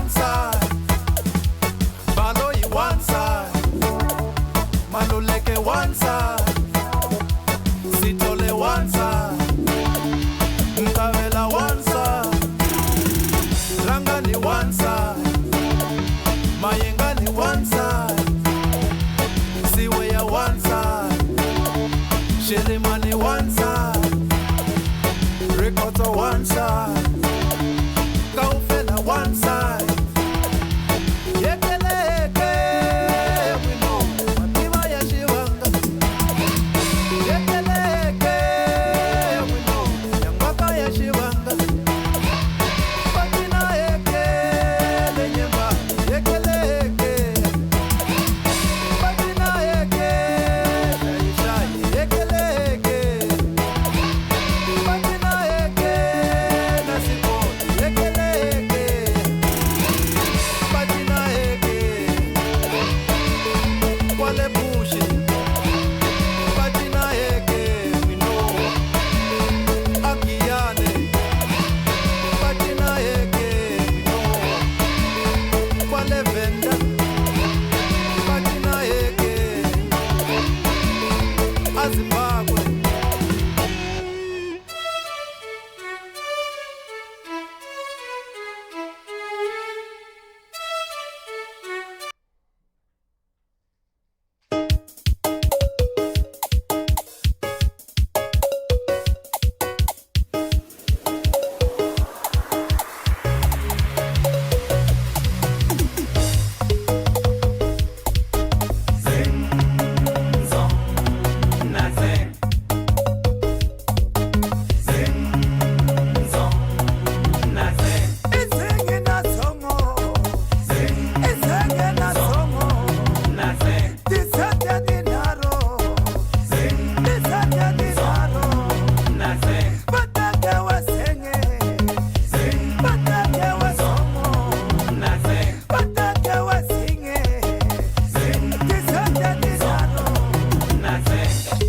one side, Baloi one side, Maluleke one side, Sitole one side, Mkavela one side, Rangani one side, Mayengani one side, Siweya one side, Shirimani one side, Rikoto one side, Kaufela one side. Yekeleke, we know, Mativa ya Shiwanga. Yekeleke, we know, Yangwaka ya Shiwanga. Patina eke, lenyemba, yekeleke. Patina eke, shai, yekeleke. Patina eke, nasipo, yekeleke. Patina eke, wale bushi. Patina eke, we know. Akiyane. Patina eke, we know. Wale venda. Patina eke, Azimbabwe.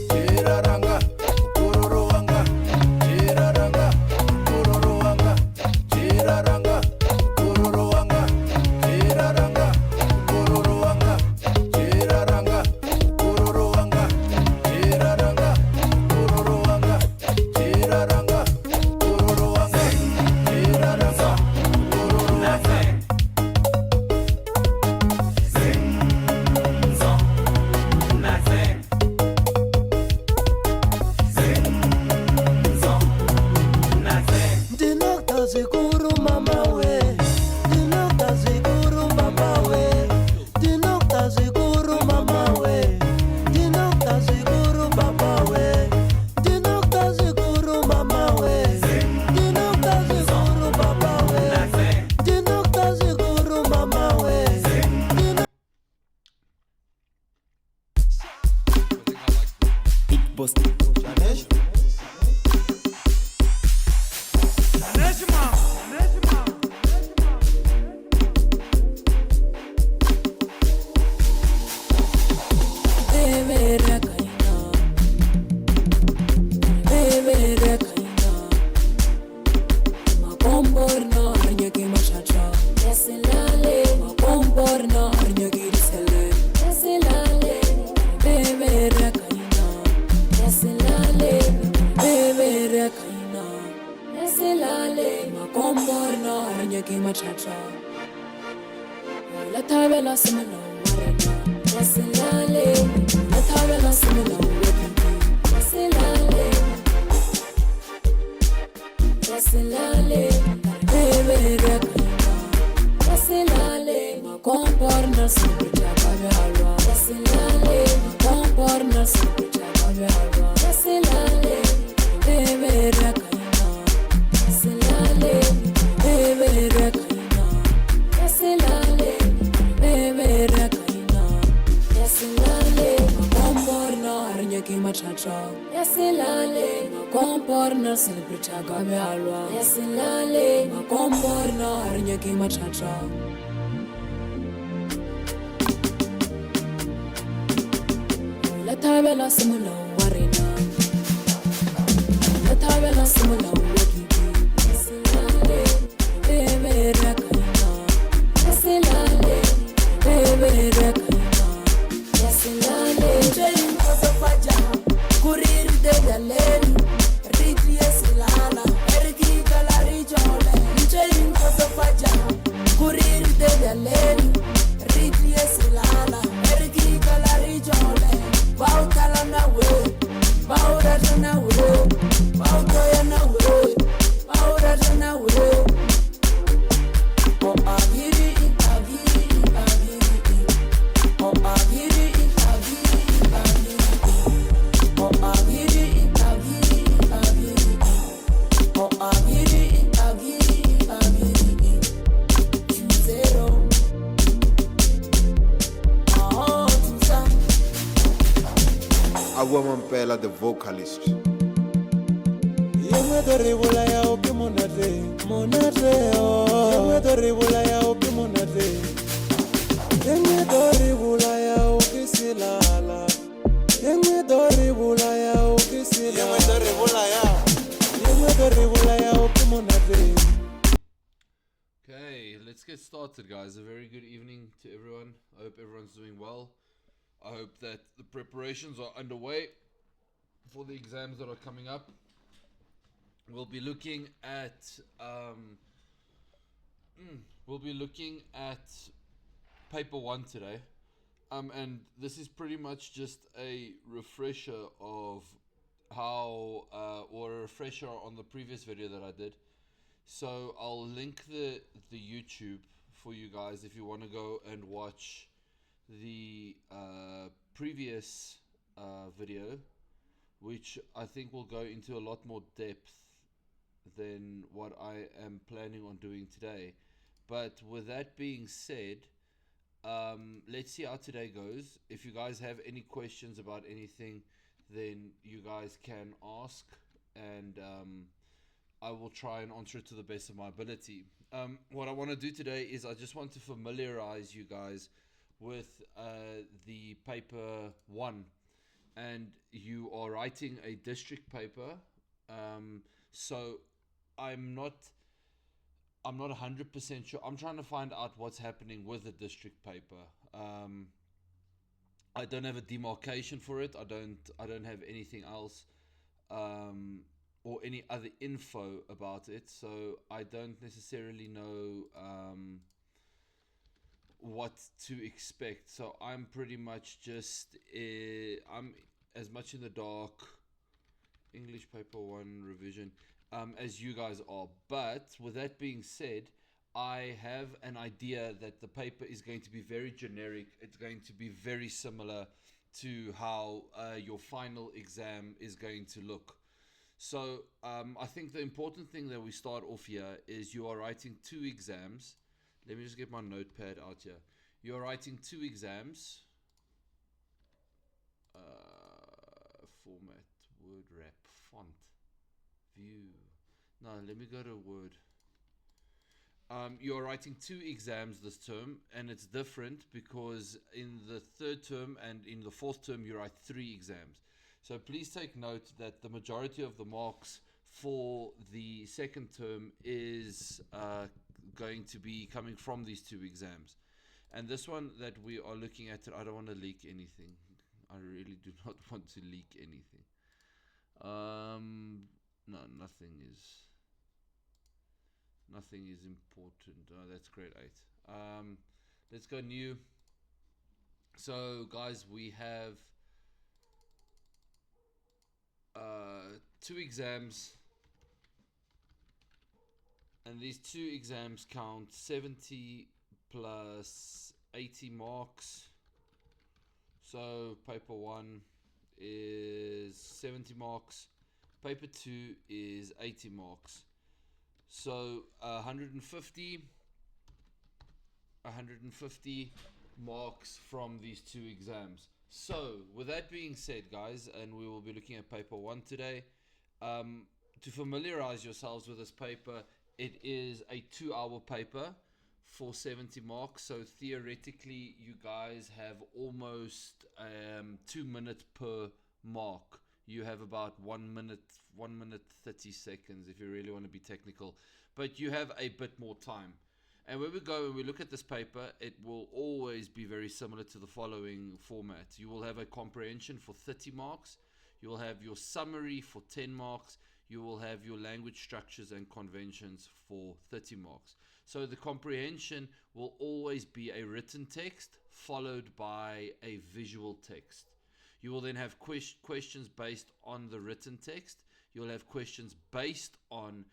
Chiraranga, kururuwanga, chiraranga, kururuwanga, chiraranga, kururuwanga, chiraranga, kururuwanga, chiraranga, kururuwanga, chiraranga, kururuwanga, chiraranga, kururuwanga, chiraranga, kururuwanga. Dinokta zikuru mama we, dinokta zikuru mama we, dinokta zikuru mama we, dinokta zikuru baba we, dinokta zikuru mama we, dinokta zikuru baba we, dinokta zikuru mama we. Big boss. Bebere kaina, bebere kaina. Makomborna arnyaki machatra. Yasilale, makomborna arnyaki risele. Yasilale, bebere kaina. Yasilale, bebere kaina. Yasilale, makomborna arnyaki machatra. La tabela simula marena. Yasilale, la tabela simula wakiti. Yasilale, yasilale, bebere kaina. Yasilale, makomborna simula kabehalwa. Yasilale, makomborna simula kabehalwa. Yasilale, bebere kaina. Yasilale, bebere kaina. Yasilale, bebere kaina. Yasilale, makomborna arnyaki machatra. Yasilale, makomborna celebrity gabehalwa. Yasilale, makomborna arnyaki machatra. La tabela simula warena. La tabela simula wakiti. Yasilale, bebere kaina. ya leli riti yesilala erikika la rijole bautala nawe baurata nawe bautoya nawe baurata nawe o agiri agiri agiri o agiri agiri agiri o agiri agiri agiri o agiri agiri agiri zero tusa Awamampela, the vocalist. Yengwe to ribula ya opi monate, monate oh. Yengwe to ribula ya opi monate. Yengwe to ribula ya opi silala. Yengwe to ribula ya opi silala. Yengwe to ribula ya. Yengwe to ribula ya opi monate. Okay, let's get started, guys. A very good evening to everyone. I hope everyone's doing well. I hope that the preparations are underway for the exams that are coming up. We'll be looking at paper 1 today, and this is pretty much just a refresher of how or a refresher on the previous video that I did. So I'll link the YouTube for you guys if you want to go and watch the previous video, which I think will go into a lot more depth than what I am planning on doing today. But with that being said, let's see how today goes. If you guys have any questions about anything, then you guys can ask, and I will try and answer it to the best of my ability. What I want to do today is I just want to familiarize you guys with the paper 1, and you are writing a district paper. So I'm not 100% sure. I'm trying to find out what's happening with the district paper. I don't have a demarcation for it. I don't have anything else or any other info about it, so I don't necessarily know what to expect. So I'm pretty much just I'm as much in the dark. English paper 1 revision as you guys are. But with that being said, I have an idea that the paper is going to be very generic. It's going to be very similar to how your final exam is going to look. So I think the important thing that we start off here is you are writing 2 exams. Let me just get my notepad out here. You're writing 2 exams. Format, word wrap, font, view. No, let me go to Word. You're writing 2 exams this term, and it's different because in the 3rd term and in the 4th term you write 3 exams. So please take note that the majority of the marks for the 2nd term is going to be coming from these 2 exams. And this one that we are looking at, I don't want to leak anything. I really do not want to leak anything. No, nothing is important. Oh, that's grade 8. Let's go new. So guys, we have 2 exams, and these 2 exams count 70 plus 80 marks. So paper 1 is 70 marks, paper 2 is 80 marks. So 150 marks from these 2 exams. So with that being said, guys, and we will be looking at paper 1 today, to familiarize yourselves with this paper, it is a 2-hour paper for 70 marks. So theoretically you guys have almost 2 minutes per mark. You have about 1 minute 30 seconds if you really want to be technical, but you have a bit more time. And when we go and we look at this paper, it will always be very similar to the following format. You will have a comprehension for 30 marks. You will have your summary for 10 marks. You will have your language structures and conventions for 30 marks. So the comprehension will always be a written text followed by a visual text. You will then have questions based on the written text. You'll have questions based on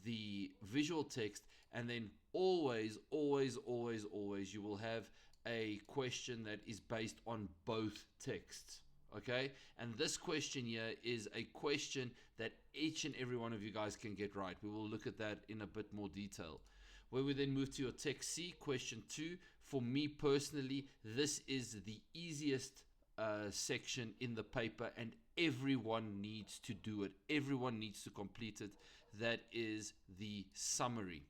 the visual text, and then always, always, always, always, you will have a question that is based on both texts. Okay, and this question here is a question that each and every one of you guys can get right. We will look at that in a bit more detail. Where we then move to your text C, question 2. For me personally, this is the easiest section in the paper, and everyone needs to do it. Everyone needs to complete it. That is the summary.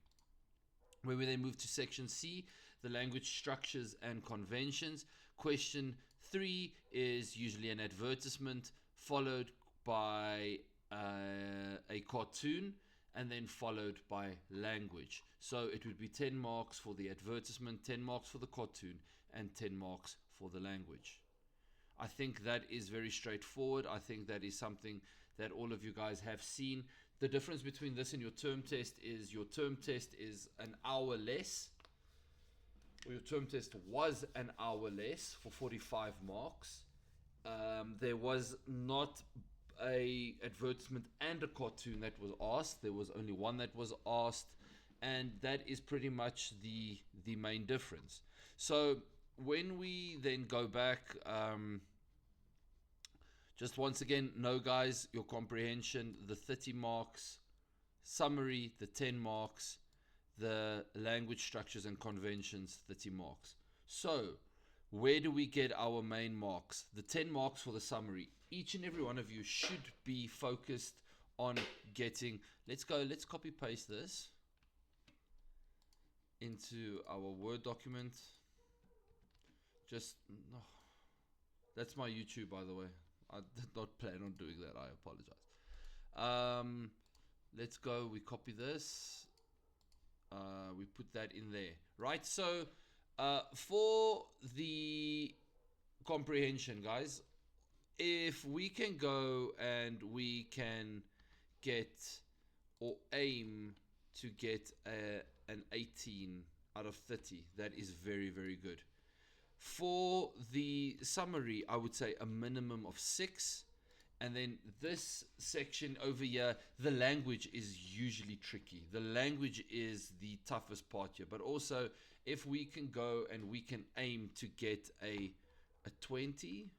Where we then move to section C, the language structures and conventions. Question 3 is usually an advertisement followed by a cartoon and then followed by language. So it would be 10 marks for the advertisement, 10 marks for the cartoon, and 10 marks for the language. I think that is very straightforward. I think that is something that all of you guys have seen. The difference between this and your term test is your term test is an hour less. Or your term test was an hour less for 45 marks. There was not a advertisement and a cartoon that was asked. There was only one that was asked, and that is pretty much the main difference. So when we then go back, just once again, no guys, your comprehension, the 30 marks, summary, the 10 marks, the language structures and conventions, 30 marks. So where do we get our main marks? The 10 marks for the summary. Each and every one of you should be focused on getting, let's copy paste this into our Word document. Just, no. That's my YouTube, by the way. I did not plan on doing that. I apologize. Let's go. We copy this. We put that in there. Right. So for the comprehension, guys, if we can go and we can get or aim to get an 18 out of 30, that is very, very good. For the summary, I would say a minimum of 6. And then this section over here, the language is usually tricky. The language is the toughest part here. But also, if we can go and we can aim to get a 20,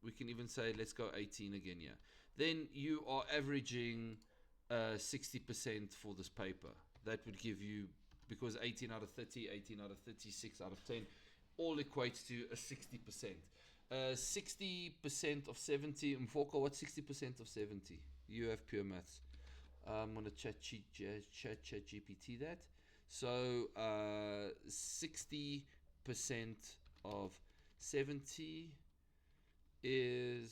we can even say, let's go 18 again here. Then you are averaging 60% for this paper. That would give you, because 18 out of 30, 18 out of 30, 6 out of 10, all equates to a 60%. 60% of 70. Mfoko, what's 60% of 70? You have pure maths. I'm going to chat GPT that. So 60% of 70 is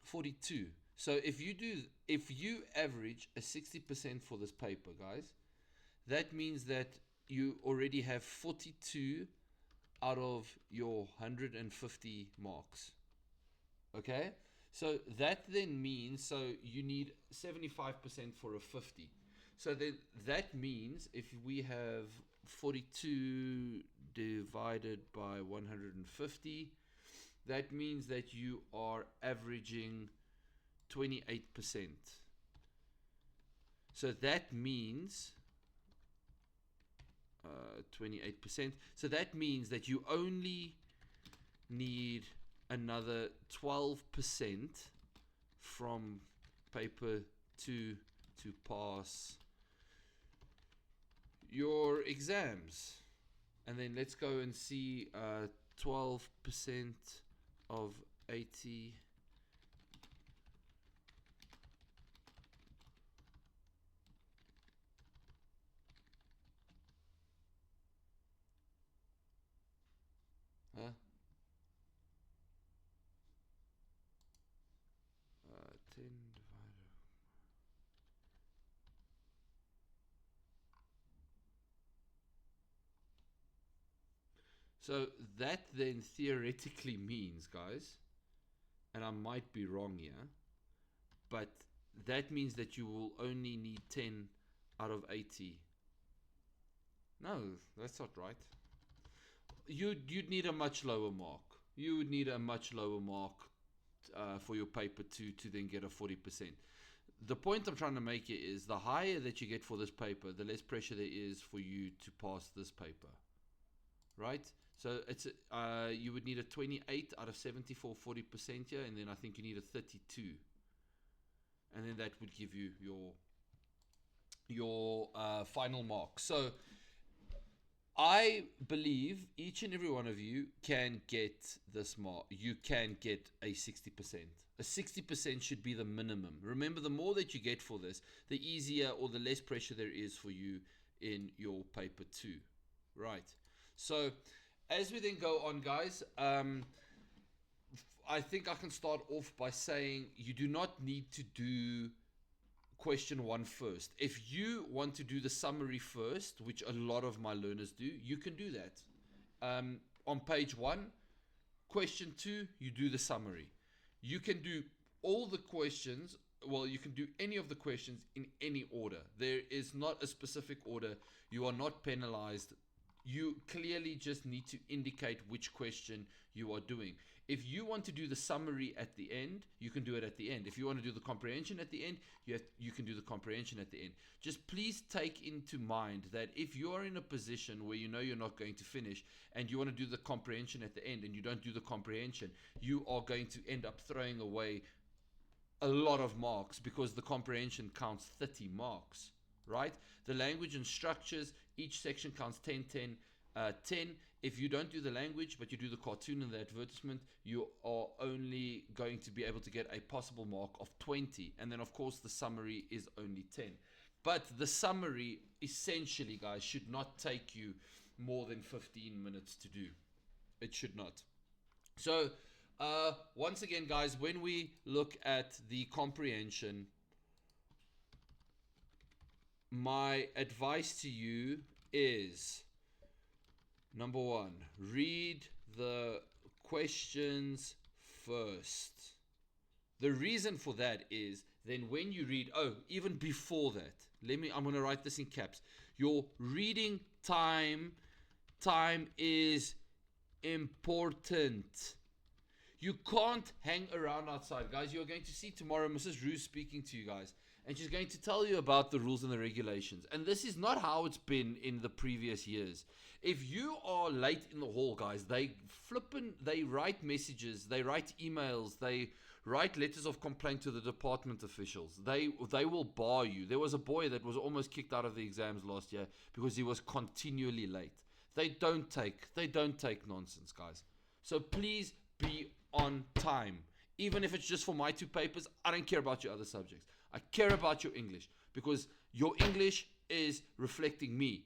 42. So if you average a 60% for this paper, guys, that means that you already have 42 out of your 150 marks. Okay, so that then means, so you need 75% for a 50. So then that means if we have 42 divided by 150, that means that you are averaging 28%. So that means 28%. So that means that you only need another 12% from paper 2 to pass your exams. And then let's go and see 12% of 80. Huh? 10 divided. So that then theoretically means, guys, and I might be wrong here, but that means that you will only need 10 out of 80 No, that's not right. You'd need a much lower mark. You would need a much lower mark for your paper to then get a 40%. The point I'm trying to make here is the higher that you get for this paper, the less pressure there is for you to pass this paper, right? So it's you would need a 28 out of 70 for 40% here, and then I think you need a 32, and then that would give you your final mark. So I believe each and every one of you can get this mark. You can get a 60%. A 60% should be the minimum. Remember, the more that you get for this, the easier or the less pressure there is for you in your paper too. Right. So as we then go on, guys, I think I can start off by saying you do not need to do question 1 first. If you want to do the summary first, which a lot of my learners do, you can do that. On page 1, question 2, you do the summary. You can do all the questions, well, you can do any of the questions in any order. There is not a specific order. You are not penalized. You clearly just need to indicate which question you are doing. If you want to do the summary at the end, you can do it at the end. If you want to do the comprehension at the end, you can do the comprehension at the end. Just please take into mind that if you are in a position where you know you're not going to finish and you want to do the comprehension at the end and you don't do the comprehension, you are going to end up throwing away a lot of marks because the comprehension counts 30 marks, right? The language and structures, each section counts 10, 10, 10. If you don't do the language, but you do the cartoon and the advertisement, you are only going to be able to get a possible mark of 20. And then, of course, the summary is only 10. But the summary, essentially, guys, should not take you more than 15 minutes to do. It should not. So, once again, guys, when we look at the comprehension, my advice to you is, number 1, read the questions first. The reason for that is then when you read, even before that, I'm going to write this in caps. Your reading time is important. You can't hang around outside, guys. You're going to see tomorrow Mrs. Rue speaking to you guys, and she's going to tell you about the rules and the regulations. And this is not how it's been in the previous years. If you are late in the hall, guys, they write messages, they write emails, they write letters of complaint to the department officials. They will bar you. There was a boy that was almost kicked out of the exams last year because he was continually late. They don't take nonsense, guys. So please be on time. Even if it's just for my 2 papers, I don't care about your other subjects. I care about your English because your English is reflecting me.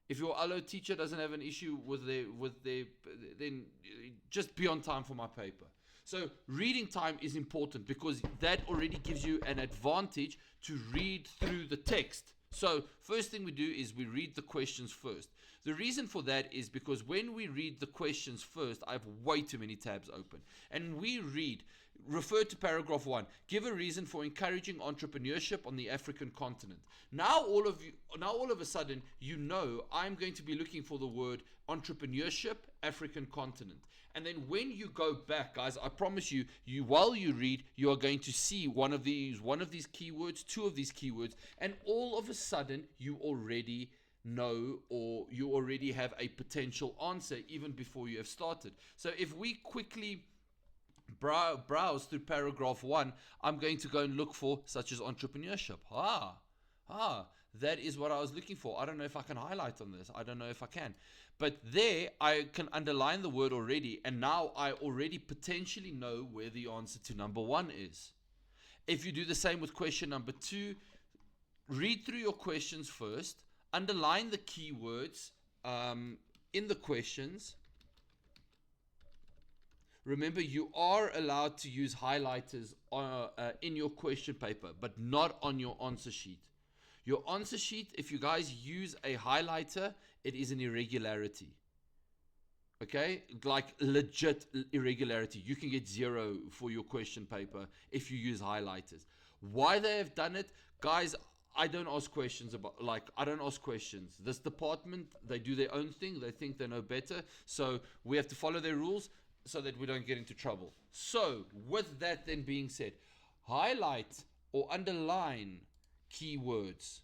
If your allo teacher doesn't have an issue with their, then just be on time for my paper. So reading time is important because that already gives you an advantage to read through the text. So first thing we do is we read the questions first. The reason for that is because when we read the questions first, I have way too many tabs open. And we read, refer to paragraph 1, give a reason for encouraging entrepreneurship on the African continent. Now all of a sudden, you know I'm going to be looking for the word entrepreneurship, African continent. And then when you go back, guys, I promise you, while you read, you are going to see one of these keywords, 2 of these keywords, and all of a sudden you already know or you already have a potential answer even before you have started. So if we quickly browse through paragraph 1, I'm going to go and look for such as entrepreneurship. That is what I was looking for. I don't know if I can highlight on this. I don't know if I can. But there I can underline the word already, and now I already potentially know where the answer to number 1 is. If you do the same with question number 2, read through your questions first, underline the keywords in the questions. Remember, you are allowed to use highlighters in your question paper, but not on your answer sheet. Your answer sheet, if you guys use a highlighter, it is an irregularity. Okay? Like legit irregularity. You can get 0 for your question paper if you use highlighters. Why they have done it? Guys, I don't ask questions about, like, I don't ask questions. This department, they do their own thing. They think they know better. So we have to follow their rules so that we don't get into trouble. So with that then being said, highlight or underline keywords.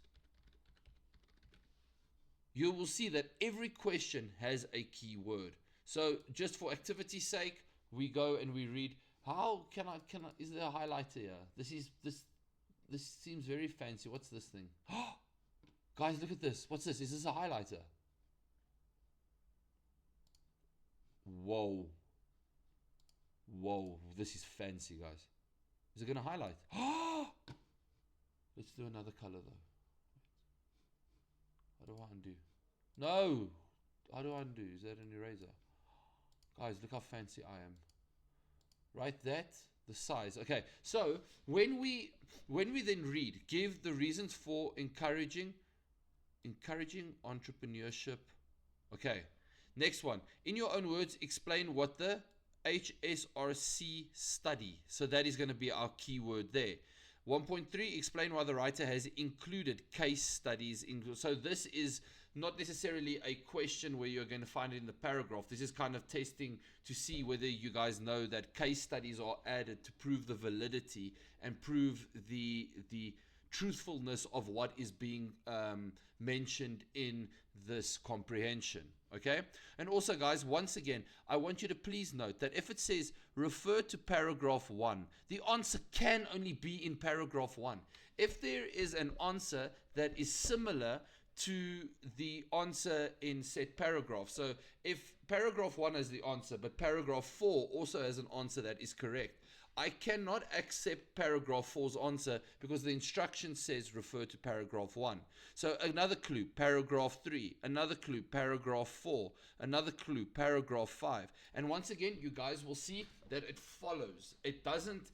You will see that every question has a keyword. So just for activity's sake, we go and we read, how can I, is there a highlighter here? This seems very fancy. What's this thing? Guys, look at this. What's this? Is this a highlighter? Whoa. Whoa, this is fancy, guys. Is it going to highlight? Let's do another color, though. How do I undo? No! How do I undo? Is that an eraser? Guys, look how fancy I am. Right, that, the size. Okay, so when we then read, give the reasons for encouraging entrepreneurship. Okay, next one. In your own words, explain what the HSRC study. So that is going to be our keyword there. 1.3, explain why the writer has included case studies. So this is not necessarily a question where you're going to find it in the paragraph. This is kind of testing to see whether you guys know that case studies are added to prove the validity and prove the truthfulness of what is being mentioned in this comprehension. Okay, and also, guys, once again, I want you to please note that if it says refer to paragraph 1, the answer can only be in paragraph 1. If there is an answer that is similar to the answer in said paragraph, so if paragraph 1 has the answer but paragraph 4 also has an answer that is correct, I cannot accept paragraph 4's answer because the instruction says refer to paragraph 1. So another clue, paragraph 3. Another clue, paragraph 4. Another clue, paragraph 5. And once again, you guys will see that it follows. It doesn't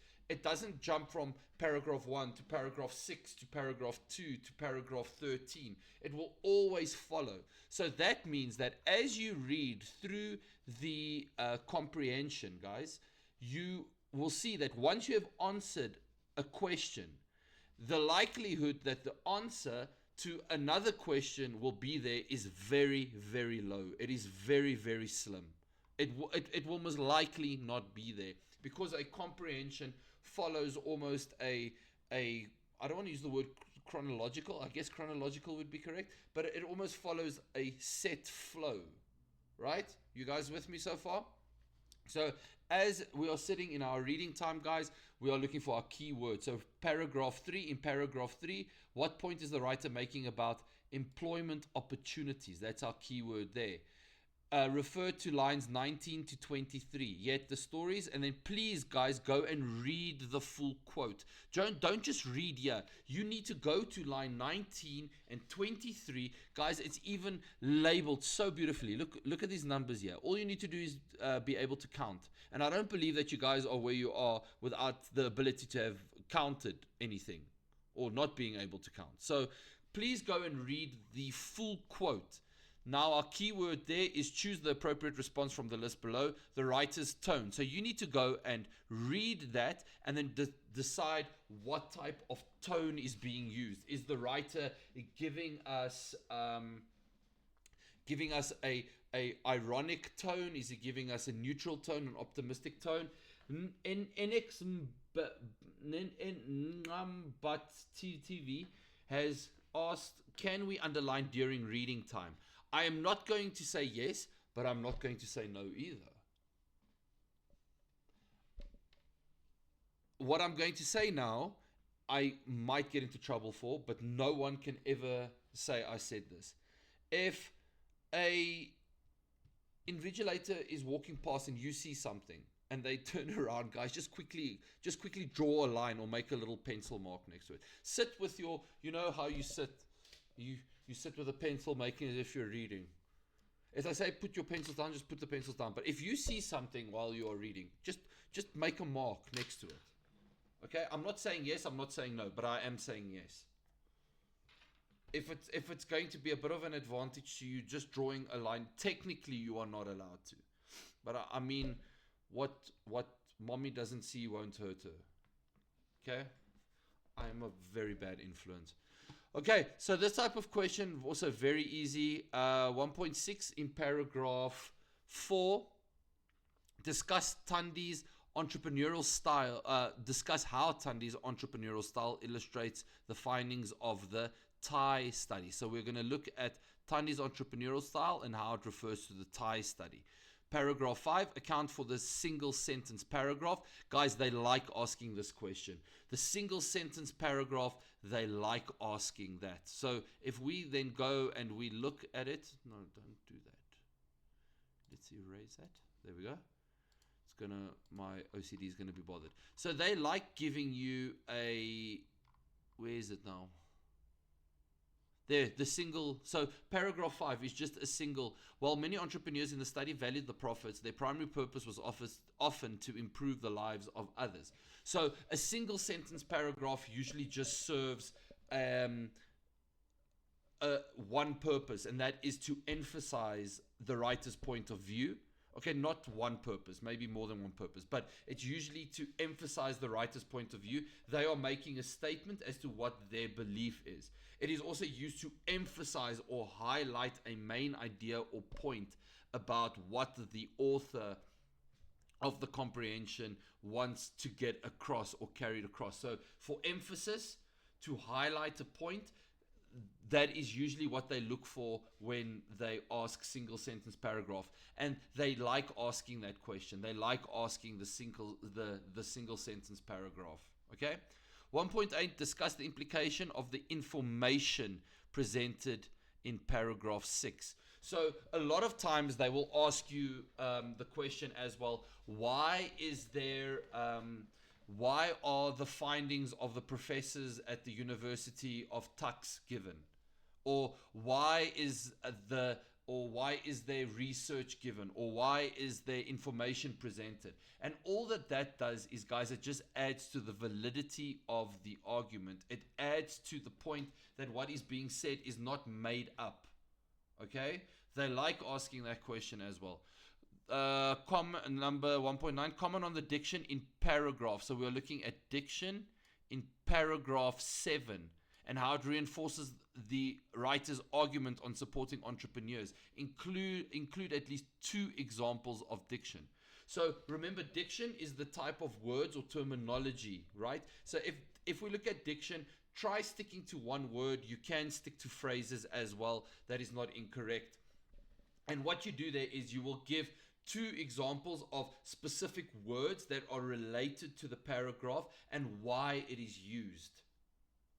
jump from paragraph 1 to paragraph 6 to paragraph 2 to paragraph 13. It will always follow. So that means that as you read through the comprehension, guys, you will see that once you have answered a question, the likelihood that the answer to another question will be there is very, very low. It is very, very slim. It will most likely not be there because a comprehension follows almost a I don't want to use the word chronological. I guess chronological would be correct, but it almost follows a set flow, right? You guys with me so far? So as we are sitting in our reading time, guys, we are looking for our keyword. So paragraph 3, in paragraph 3, what point is the writer making about employment opportunities? That's our keyword there. Refer to lines 19 to 23. Yet the stories, and then please, guys, go and read the full quote. Don't just read here. You need to go to line 19 and 23. Guys, it's even labeled so beautifully. Look at these numbers here. All you need to do is be able to count. And I don't believe that you guys are where you are without the ability to have counted anything or not being able to count. So please go and read the full quote. Now our keyword there is choose the appropriate response from the list below, the writer's tone. So you need to go and read that and then decide what type of tone is being used. Is the writer giving us a ironic tone? Is he giving us a neutral tone, an optimistic tone? But TV has asked, can we underline during reading time? I am not going to say yes, but I'm not going to say no either. What I'm going to say now, I might get into trouble for, but no one can ever say I said this. If a invigilator is walking past and you see something and they turn around, guys, just quickly draw a line or make a little pencil mark next to it. Sit with your, you know how you sit, you sit with a pencil making it as if you're reading. As I say, put your pencils down, just put the pencils down. But if you see something while you are reading, just make a mark next to it. Okay? I'm not saying yes, I'm not saying no, but I am saying yes. If it's going to be a bit of an advantage to you just drawing a line, technically you are not allowed to. But I mean, what mommy doesn't see won't hurt her. Okay? I am a very bad influence. Okay, so this type of question also very easy. 1.6 in paragraph 4. Discuss Tandi's entrepreneurial style. Discuss how Tandi's entrepreneurial style illustrates the findings of the Thai study. So we're going to look at Tandi's entrepreneurial style and how it refers to the Thai study. Paragraph 5, account for the single sentence paragraph. Guys, they like asking this question. The single sentence paragraph, they like asking that. So if we then go and we look at it, no, don't do that. Let's erase that. There we go. It's gonna, my OCD is gonna be bothered. So they like giving you a, where is it now? There, the single. So paragraph 5 is just a single. While many entrepreneurs in the study valued the profits, their primary purpose was often to improve the lives of others. So a single sentence paragraph usually just serves one purpose, and that is to emphasize the writer's point of view. Okay, not one purpose, maybe more than one purpose, but it's usually to emphasize the writer's point of view. They are making a statement as to what their belief is. It is also used to emphasize or highlight a main idea or point about what the author of the comprehension wants to get across or carried across. So for emphasis, to highlight a point, that is usually what they look for when they ask single sentence paragraph, and they like asking that question. They like asking the single sentence paragraph. Okay, 1.8, discuss the implication of the information presented in paragraph 6. So a lot of times they will ask you the question as well, why are the findings of the professors at the University of Tux given? Or why is their research given? Or why is their information presented? And all that does is, guys, it just adds to the validity of the argument. It adds to the point that what is being said is not made up. Okay? They like asking that question as well. Number 1.9, comment on the diction in paragraph. So we're looking at diction in paragraph 7 and how it reinforces the writer's argument on supporting entrepreneurs. Include at least 2 examples of diction. So remember, diction is the type of words or terminology, right? So if we look at diction, try sticking to one word. You can stick to phrases as well. That is not incorrect. And what you do there is you will give 2 examples of specific words that are related to the paragraph and why it is used.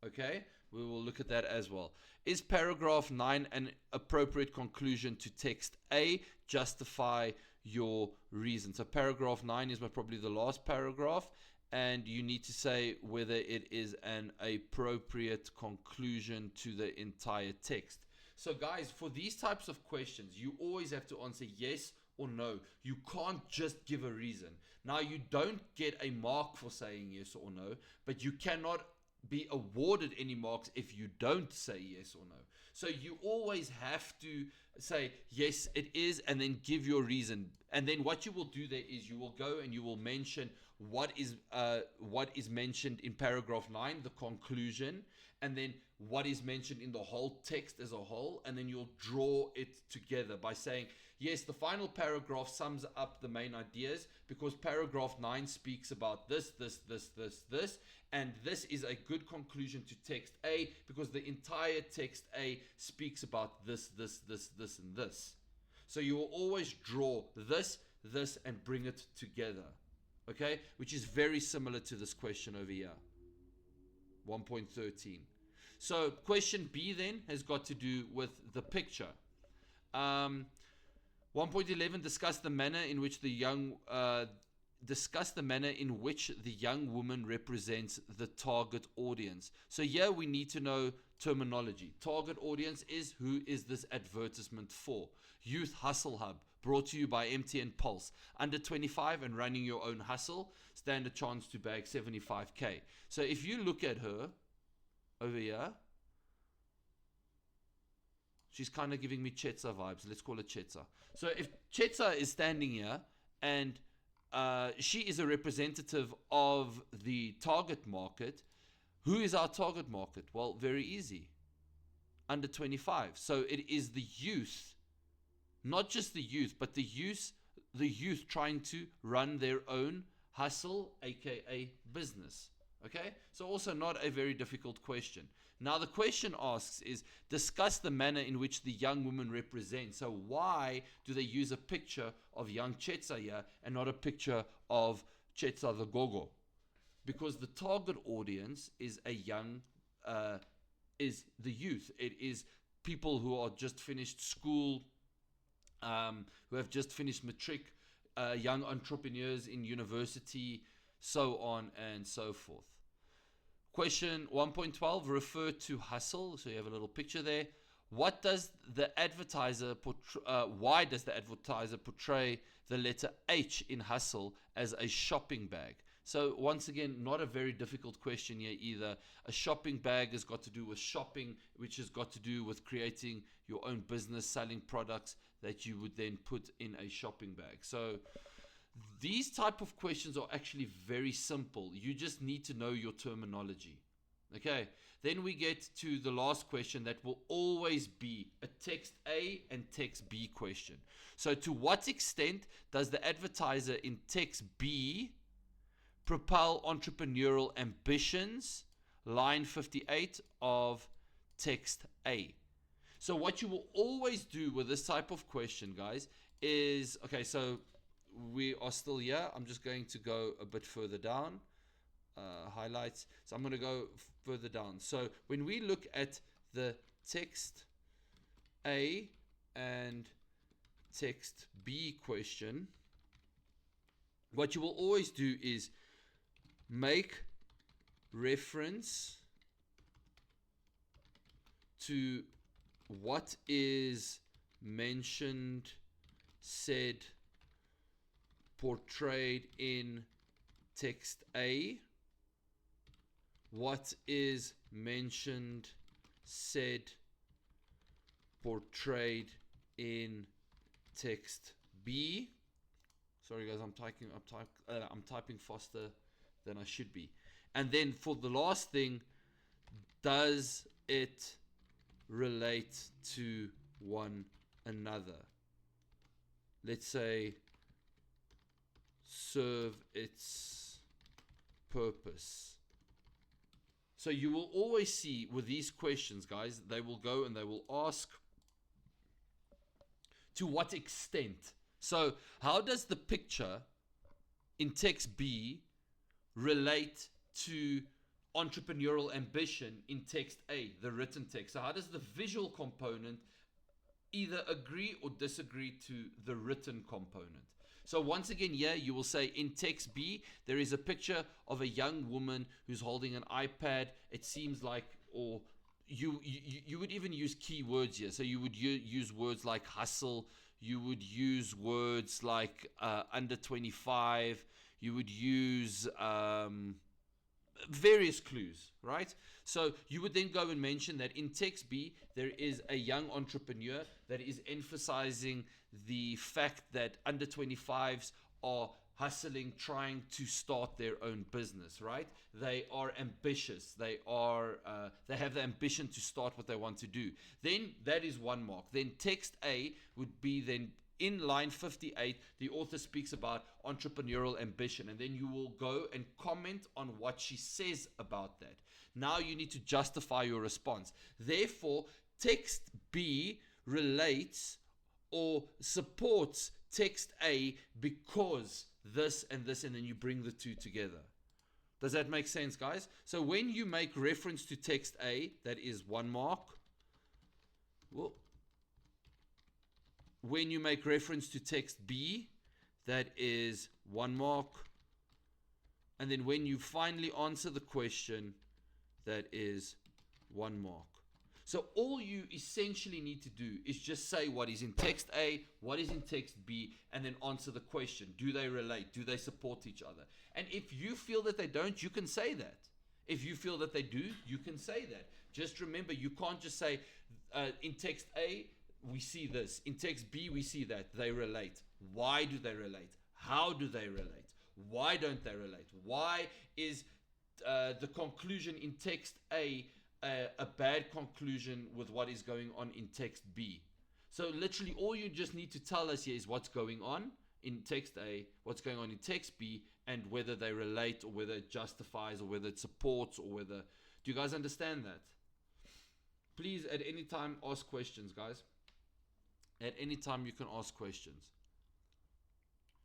Okay, we will look at that as well. Is paragraph 9 an appropriate conclusion to text A? Justify your reason. So paragraph 9 is probably the last paragraph, and you need to say whether it is an appropriate conclusion to the entire text. So guys, for these types of questions, you always have to answer yes or no. You can't just give a reason. Now, you don't get a mark for saying yes or no, but you cannot be awarded any marks if you don't say yes or no. So you always have to say yes it is, and then give your reason. And then what you will do there is you will go and you will mention what is mentioned in paragraph 9, the conclusion, and then what is mentioned in the whole text as a whole, and then you'll draw it together by saying, yes, the final paragraph sums up the main ideas because paragraph 9 speaks about this, and this is a good conclusion to text A because the entire text A speaks about this, and this. So you will always draw this, and bring it together, okay? Which is very similar to this question over here, 1.13. So question B then has got to do with the picture. 1.11, discuss the manner in which the young woman represents the target audience. So here we need to know terminology. Target audience is, who is this advertisement for? Youth Hustle Hub, brought to you by MTN Pulse. Under 25 and running your own hustle, stand a chance to bag 75k. So if you look at her over here, she's kind of giving me Chetza vibes. Let's call it Chetza. So if Chetza is standing here and she is a representative of the target market, who is our target market? Well, very easy. under 25. So it is the youth, not just the youth, but the youth trying to run their own hustle, aka business. Okay, so also not a very difficult question. Now the question asks is, discuss the manner in which the young woman represents. So why do they use a picture of young Chetsa here and not a picture of Chetsa the Gogo? Because the target audience is is the youth. It is people who are just finished school, who have just finished matric, young entrepreneurs in university, so on and so forth. Question 1.12, refer to hustle. So you have a little picture there. What does the advertiser why does the advertiser portray the letter H in hustle as a shopping bag? So once again, not a very difficult question here either. A shopping bag has got to do with shopping, which has got to do with creating your own business, selling products that you would then put in a shopping bag. So these type of questions are actually very simple. You just need to know your terminology. Okay, then we get to the last question that will always be a text A and text B question. So to what extent does the advertiser in text B propel entrepreneurial ambitions? Line 58 of text A. So what you will always do with this type of question, guys, is, okay, so we are still here. I'm just going to go a bit further down. Highlights. So I'm going to go further down. So when we look at the text A and text B question, what you will always do is make reference to what is mentioned, said, portrayed in text A, what is mentioned, said, portrayed in text B. Sorry guys, I'm typing faster than I should be. And then for the last thing, does it relate to one another? Let's say serve its purpose. So you will always see with these questions, guys, they will go and they will ask to what extent. So how does the picture in text B relate to entrepreneurial ambition in text A, the written text? So how does the visual component either agree or disagree to the written component? So once again here, you will say in text B, there is a picture of a young woman who's holding an iPad. It seems like, or you would even use keywords here. So you would use words like hustle. You would use words like under 25. You would use various clues, right? So you would then go and mention that in text B, there is a young entrepreneur that is emphasizing the fact that under 25s are hustling, trying to start their own business, right? They are ambitious. They have the ambition to start what they want to do. Then that is one mark. Then text A would be then in line 58, the author speaks about entrepreneurial ambition, and then you will go and comment on what she says about that. Now you need to justify your response. Therefore, text B relates or supports text A because this, and then you bring the two together. Does that make sense, guys? So when you make reference to text A, that is one mark. Well, when you make reference to text B, that is one mark. And then when you finally answer the question, that is one mark. So all you essentially need to do is just say what is in text A, what is in text B, and then answer the question. Do they relate? Do they support each other? And if you feel that they don't, you can say that. If you feel that they do, you can say that. Just remember, you can't just say in text A, we see this. In text B, we see that. They relate. Why do they relate? How do they relate? Why don't they relate? Why is the conclusion in text A a bad conclusion with what is going on in text B. So literally all you just need to tell us here is what's going on in text A, what's going on in text B, and whether they relate or whether it justifies or whether it supports or whether... Do you guys understand that? Please at any time ask questions, guys. At any time you can ask questions.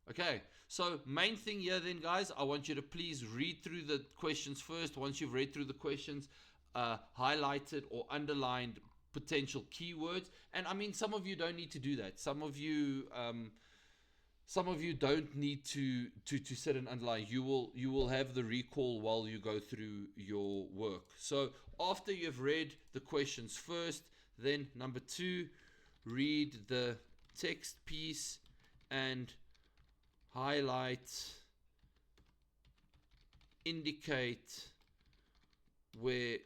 Okay, so main thing here then, guys, I want you to please read through the questions first. Once you've read through the questions, highlighted or underlined potential keywords. And I mean, some of you don't need to do that. Some of you don't need to set an underline. You will have the recall while you go through your work. So after you've read the questions first, then number 2, read the text piece and highlight, indicate where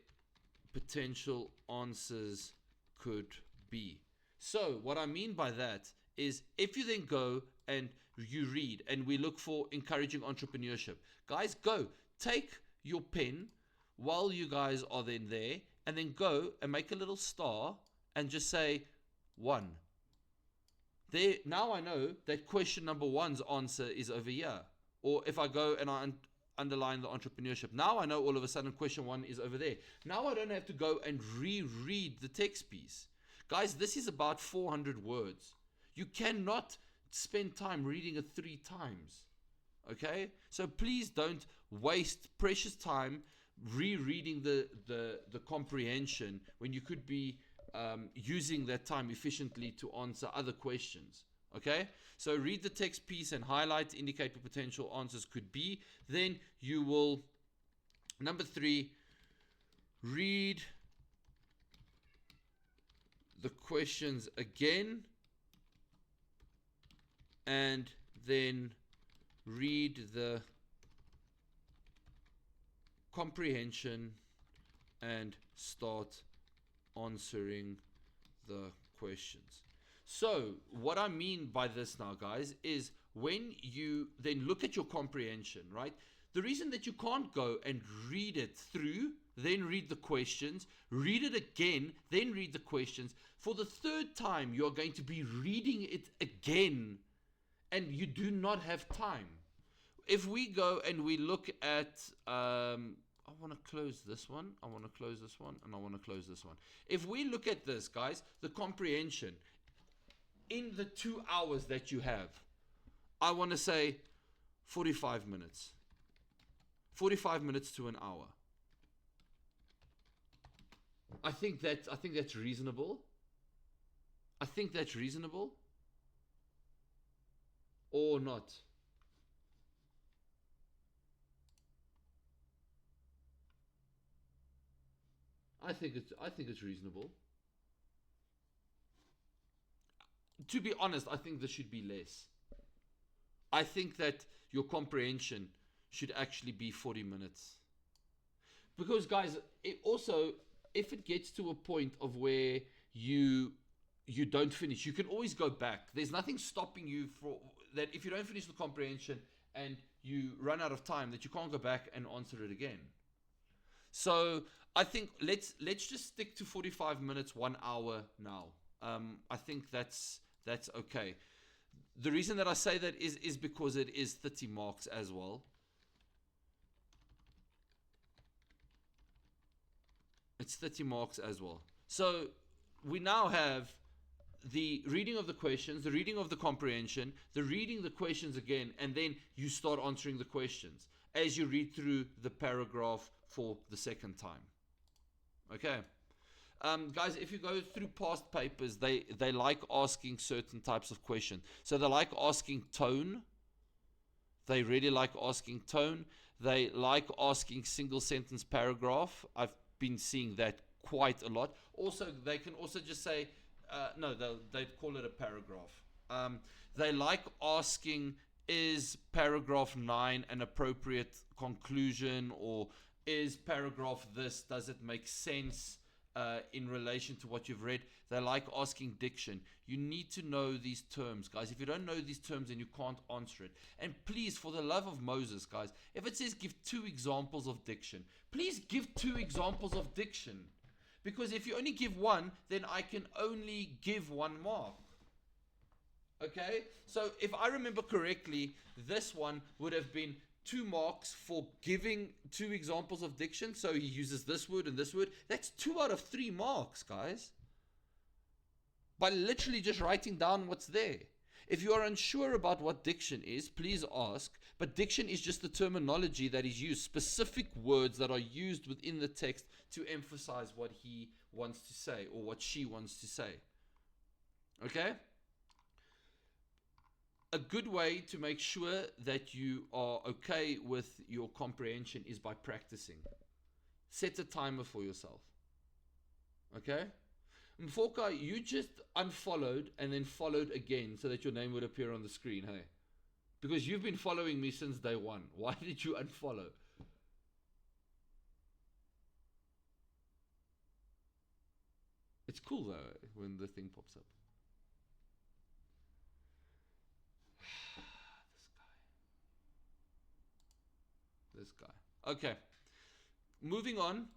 potential answers could be. So what I mean by that is if you then go and you read and we look for encouraging entrepreneurship, guys, go take your pen while you guys are then there and then go and make a little star and just say 1. There, now I know that question number 1's answer is over here. Or if I go and I underline the entrepreneurship, now I know all of a sudden question 1 is over there. Now I don't have to go and reread the text piece. Guys, this is about 400 words. You cannot spend time reading it 3 times. Okay? So please don't waste precious time rereading the comprehension when you could be using that time efficiently to answer other questions. Okay, so read the text piece and highlight, indicate what potential answers could be. Then you will, number 3, read the questions again and then read the comprehension and start answering the questions. So what I mean by this now, guys, is when you then look at your comprehension, right? The reason that you can't go and read it through, then read the questions, read it again, then read the questions. For the 3rd time, you're going to be reading it again, and you do not have time. If we go and we look at, I want to close this one, I want to close this one, and I want to close this one. If we look at this, guys, the comprehension, in the 2 hours that you have, I want to say 45 minutes. 45 minutes to an hour. I think that's reasonable. I think that's reasonable. Or not. I think it's reasonable. To be honest, I think this should be less. I think that your comprehension should actually be 40 minutes. Because guys, it also, if it gets to a point of where you don't finish, you can always go back. There's nothing stopping you for that. If you don't finish the comprehension and you run out of time, that you can't go back and answer it again. So I think let's just stick to 45 minutes, 1 hour now. I think that's okay. The reason that I say that is because it is 30 marks as well. It's 30 marks as well. So we now have the reading of the questions, the reading of the comprehension, the reading the questions again, and then you start answering the questions as you read through the paragraph for the 2nd time. Okay. Guys, if you go through past papers, they like asking certain types of questions. So they like asking tone. They really like asking tone. They like asking single sentence paragraph. I've been seeing that quite a lot. Also, they can also just say, no, they'd call it a paragraph. They like asking, is paragraph 9 an appropriate conclusion, or is paragraph this, does it make sense in relation to what you've read? They like asking diction. You need to know these terms, guys. If you don't know these terms, then you can't answer it. And please, for the love of Moses, guys, if it says give 2 examples of diction, please give 2 examples of diction. Because if you only give one, then I can only give 1 mark. Okay? So if I remember correctly, this one would have been 2 marks for giving 2 examples of diction. So he uses this word and this word. That's 2 out of 3 marks, guys. By literally just writing down what's there. If you are unsure about what diction is, please ask. But diction is just the terminology that is used, specific words that are used within the text to emphasize what he wants to say or what she wants to say. Okay? A good way to make sure that you are okay with your comprehension is by practicing. Set a timer for yourself. Okay? Mfoka, you just unfollowed and then followed again so that your name would appear on the screen, hey? Because you've been following me since day 1. Why did you unfollow? It's cool though when the thing pops up. This guy. Okay. Moving on.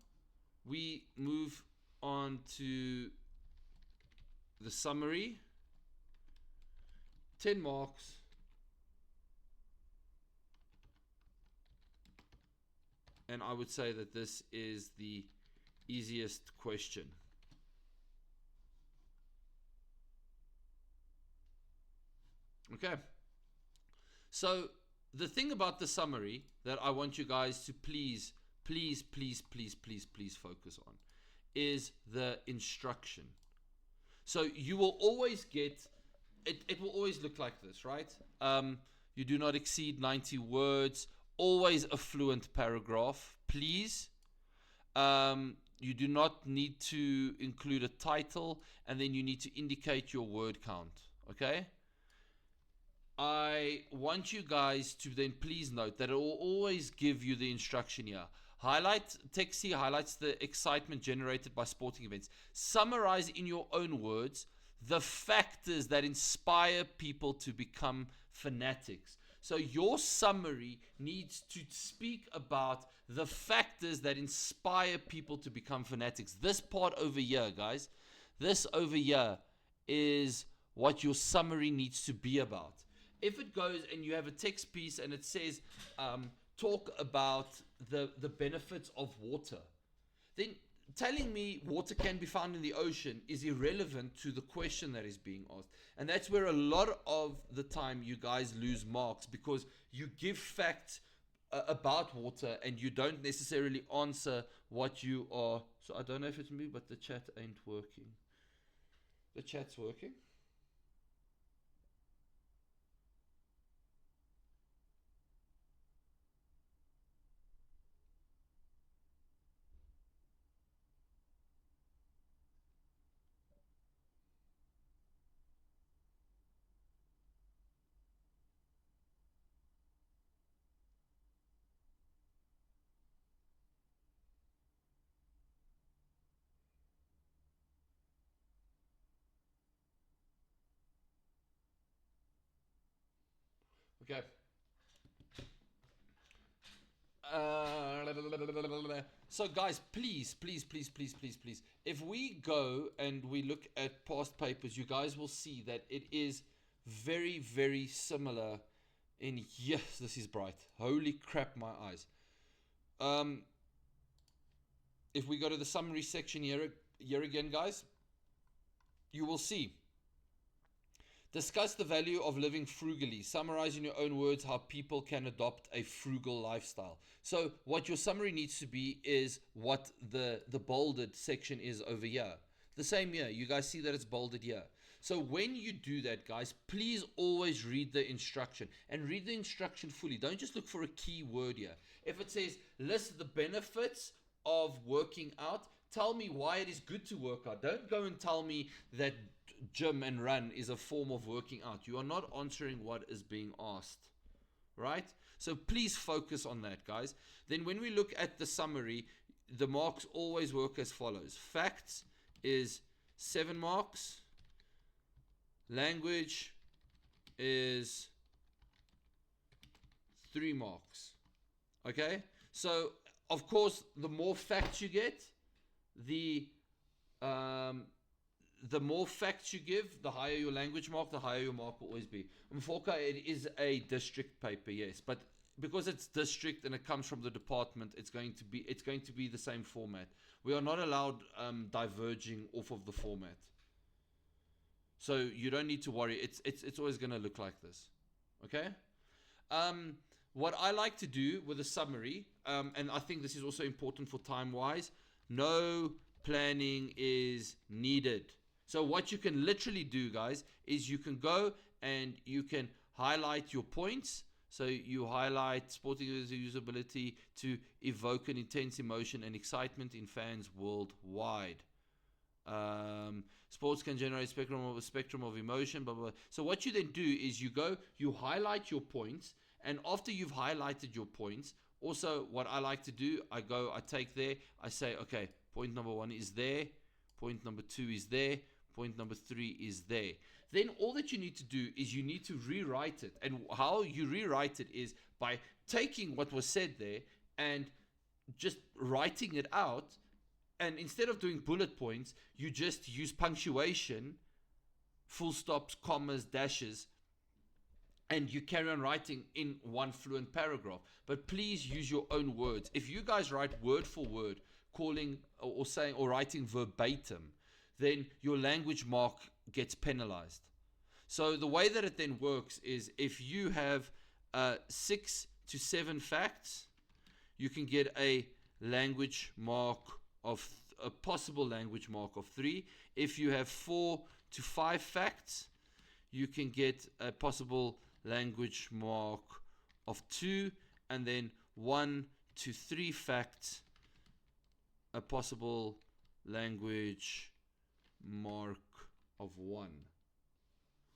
We move on to the summary. 10 marks. And I would say that this is the easiest question. Okay. So the thing about the summary that I want you guys to please focus on is the instruction. So you will always get, it will always look like this, right? You do not exceed 90 words, always a fluent paragraph, please. You do not need to include a title, and then you need to indicate your word count, okay? I want you guys to then please note that it will always give you the instruction here. Text here highlights the excitement generated by sporting events. Summarize in your own words the factors that inspire people to become fanatics. So your summary needs to speak about the factors that inspire people to become fanatics. This part over here, guys, this over here is what your summary needs to be about. If it goes and you have a text piece and it says, talk about the benefits of water, then telling me water can be found in the ocean is irrelevant to the question that is being asked. And that's where a lot of the time you guys lose marks, because you give facts about water and you don't necessarily answer what you are. So I don't know if it's me, but the chat ain't working. The chat's working. Okay. So guys, please, if we go and we look at past papers, you guys will see that it is very, very similar in, yes, this is bright. Holy crap, my eyes. If we go to the summary section here again, guys, you will see. Discuss the value of living frugally. Summarize in your own words how people can adopt a frugal lifestyle. So what your summary needs to be is what the bolded section is over here. The same here. You guys see that it's bolded here. So when you do that, guys, please always read the instruction and read the instruction fully. Don't just look for a key word here. If it says list the benefits of working out, tell me why it is good to work out. Don't go and tell me that gym and run is a form of working out. You are not answering what is being asked, right? So please focus on that, guys. Then when we look at the summary, the marks always work as follows. Facts is 7 marks. Language is 3 marks. Okay? So, of course, the more facts you get, the the more facts you give, the higher your language mark, the higher your mark will always be. Mfoka, it is a district paper, yes, but because it's district and it comes from the department, it's going to be the same format. We are not allowed diverging off of the format, so you don't need to worry. It's always going to look like this, okay? What I like to do with a summary, and I think this is also important for time-wise, no planning is needed. So what you can literally do, guys, is you can go and you can highlight your points. So you highlight sporting usability to evoke an intense emotion and excitement in fans worldwide. Sports can generate a spectrum of emotion, blah, blah, blah. So what you then do is you go, you highlight your points, and after you've highlighted your points, also what I like to do, I take there, I say, okay, point number 1 is there, point number 2 is there, point number 3 is there. Then all that you need to do is you need to rewrite it. And how you rewrite it is by taking what was said there and just writing it out. And instead of doing bullet points, you just use punctuation, full stops, commas, dashes, and you carry on writing in one fluent paragraph. But please use your own words. If you guys write word for word, calling or saying or writing verbatim, then your language mark gets penalized. So the way that it then works is if you have 6 to 7 facts, you can get a language mark of a possible language mark of 3. If you have 4 to 5 facts, you can get a possible language mark of 2, and then 1 to 3 facts, a possible language mark of 1.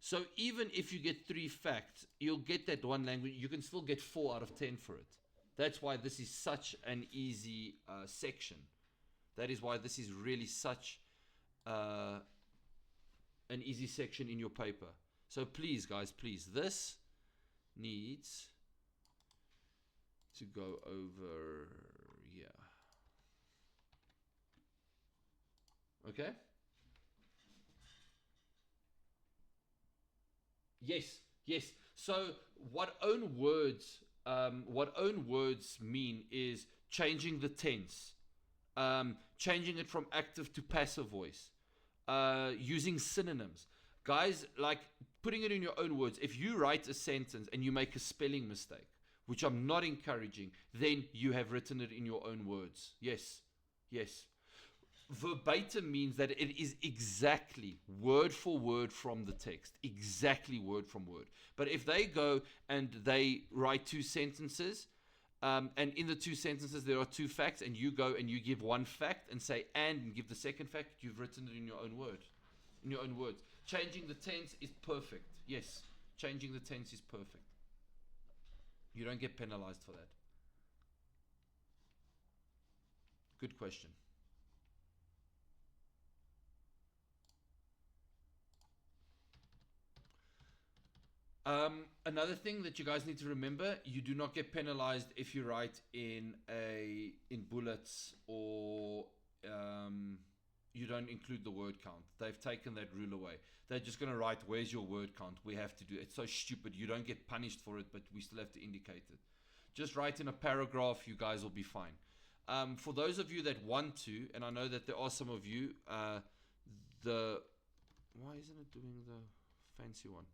So even if you get 3 facts, you'll get that one language. You can still get 4 out of 10 for it. That's why this is such an easy section. That is why this is really such an easy section in your paper. So please, guys, please, this needs to go over here. Okay? Yes. So what own words mean is changing the tense, changing it from active to passive voice, using synonyms. Guys, like putting it in your own words. If you write a sentence and you make a spelling mistake, which I'm not encouraging, then you have written it in your own words. Yes. Verbatim means that it is exactly word for word from the text, exactly word from word. But if they go and they write 2 sentences, and in the 2 sentences there are 2 facts, and you go and you give 1 fact and say and give the second fact, you've written it in your own word, in your own words. Changing the tense is perfect. Yes, changing the tense is perfect. You don't get penalized for that. Good question. Another thing that you guys need to remember, you do not get penalized if you write in bullets or you don't include the word count. They've taken that rule away. They're just going to write, where's your word count? We have to do it. It's so stupid. You don't get punished for it, but we still have to indicate it. Just write in a paragraph. You guys will be fine. For those of you that want to, and I know that there are some of you, why isn't it doing the fancy one?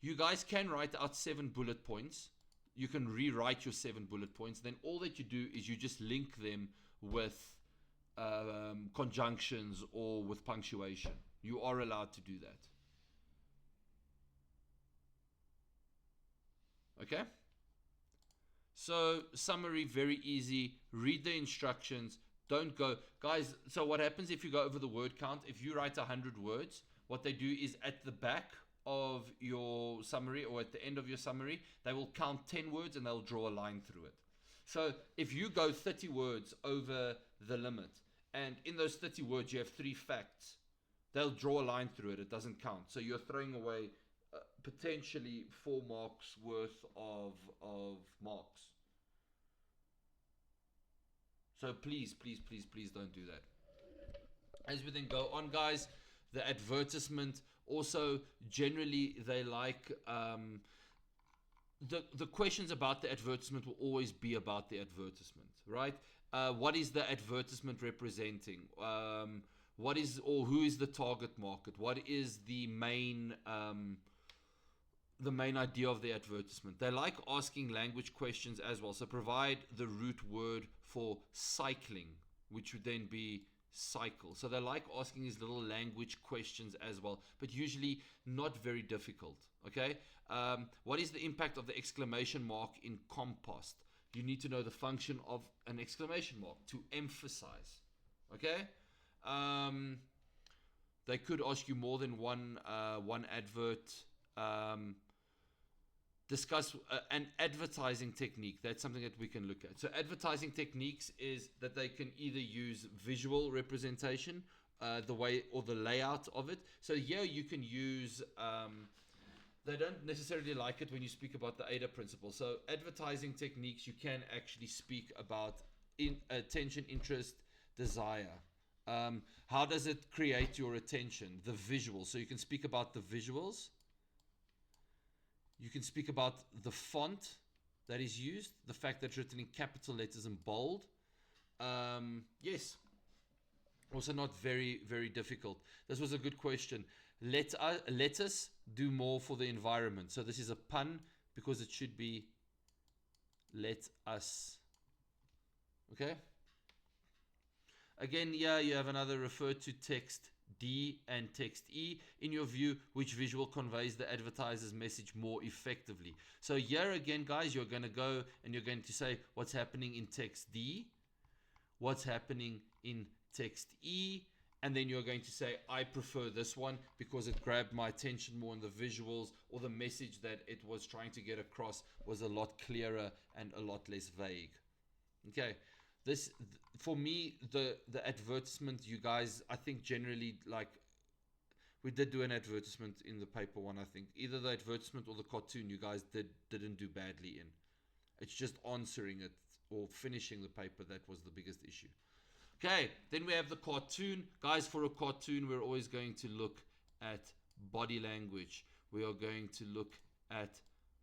You guys can write out 7 bullet points. You can rewrite your 7 bullet points. Then all that you do is you just link them with conjunctions or with punctuation. You are allowed to do that. Okay? So summary, very easy. Read the instructions. Don't go, guys. So what happens if you go over the word count? If you write 100 words, what they do is at the back of your summary or at the end of your summary, they will count 10 words and they'll draw a line through it. So if you go 30 words over the limit, and in those 30 words you have 3 facts, they'll draw a line through it. It doesn't count. So you're throwing away potentially 4 marks worth of marks. So please don't do that. As we then go on, guys, the advertisement also generally they like the questions about the advertisement will always be about the advertisement, right? What is the advertisement representing? What is or who is the target market? What is the main idea of the advertisement? They like asking language questions as well. So provide the root word for cycling, which would then be cycle. So they like asking these little language questions as well, but usually not very difficult. Okay. What is the impact of the exclamation mark in compost? You need to know the function of an exclamation mark to emphasize. Okay. They could ask you more than one advert. Discuss an advertising technique. That's something that we can look at. So advertising techniques is that they can either use visual representation, the way or the layout of it. So here you can use, they don't necessarily like it when you speak about the AIDA principle. So advertising techniques, you can actually speak about attention, interest, desire. How does it create your attention? The visuals. So you can speak about the visuals. You can speak about the font that is used, the fact that it's written in capital letters and bold. Yes. Also not very, very difficult. This was a good question. Let us do more for the environment. So this is a pun because it should be let us. Okay. Again, yeah, you have another refer to text D and text E. In your view, which visual conveys the advertiser's message more effectively? So here again, guys, you're going to go and you're going to say what's happening in text D, what's happening in text E, and then you're going to say, I prefer this one because it grabbed my attention more in the visuals, or the message that it was trying to get across was a lot clearer and a lot less vague. Okay. This, for me, the advertisement, you guys, I think generally, like, we did do an advertisement in the paper one, I think. Either the advertisement or the cartoon, you guys didn't do badly in. It's just answering it or finishing the paper that was the biggest issue. Okay, then we have the cartoon. Guys, for a cartoon, we're always going to look at body language. We are going to look at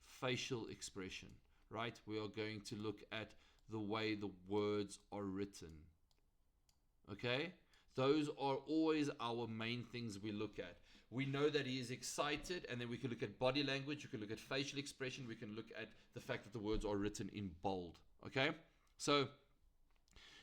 facial expression, right? We are going to look at the way the words are written. Okay, those are always our main things we look at. We know that he is excited, and then we can look at body language, we can look at facial expression, we can look at the fact that the words are written in bold. Okay, so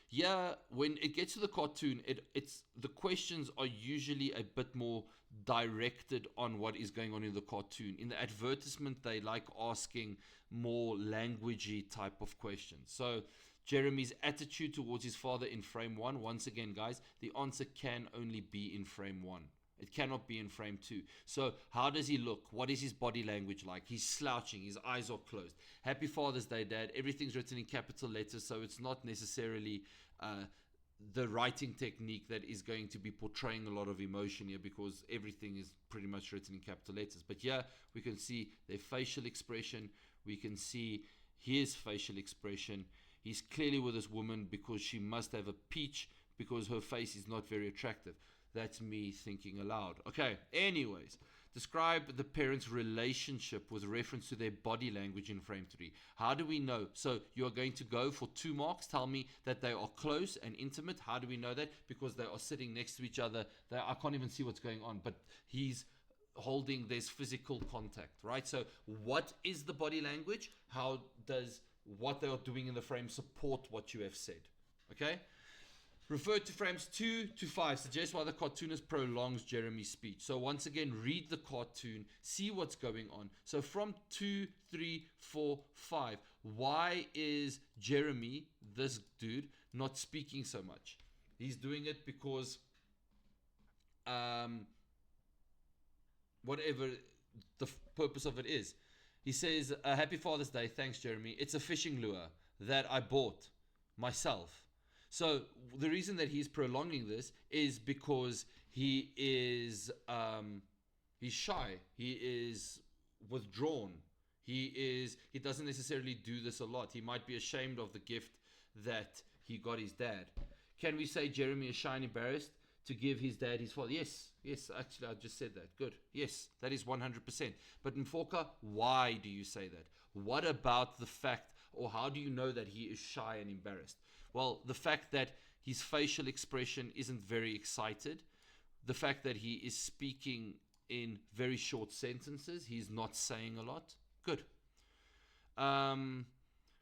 yeah, when it gets to the cartoon, it's the questions are usually a bit more directed on what is going on in the cartoon. In the advertisement, they like asking more languagey type of questions. So Jeremy's attitude towards his father in frame 1, once again, guys, the answer can only be in frame 1. It cannot be in frame 2. So how does he look? What is his body language like? He's slouching. His eyes are closed. Happy Father's Day, Dad. Everything's written in capital letters, so it's not necessarily the writing technique that is going to be portraying a lot of emotion here, because everything is pretty much written in capital letters. But yeah, we can see their facial expression. We can see his facial expression. He's clearly with this woman because she must have a peach, because her face is not very attractive. That's me thinking aloud. Okay, anyways, describe the parents' relationship with reference to their body language in frame 3. How do we know? So you're going to go for 2 marks. Tell me that they are close and intimate. How do we know that? Because they are sitting next to each other. I can't even see what's going on, but he's holding, there's physical contact, right? So what is the body language? How does what they are doing in the frame support what you have said? Okay. Refer to frames 2 to 5. Suggest why the cartoonist prolongs Jeremy's speech. So once again, read the cartoon, see what's going on. So from 2, 3, 4, 5, why is Jeremy, this dude, not speaking so much? He's doing it because whatever the purpose of it is. He says, Happy Father's Day. Thanks, Jeremy. It's a fishing lure that I bought myself. So the reason that he's prolonging this is because he is he's shy. He is withdrawn. He doesn't necessarily do this a lot. He might be ashamed of the gift that he got his dad. Can we say Jeremy is shy and embarrassed? to give his dad his father. Yes, actually, I just said that. Good. Yes, that is 100%. But Mfoka, why do you say that? What about the fact, or how do you know that he is shy and embarrassed? Well, the fact that his facial expression isn't very excited, the fact that he is speaking in very short sentences, he's not saying a lot. Good.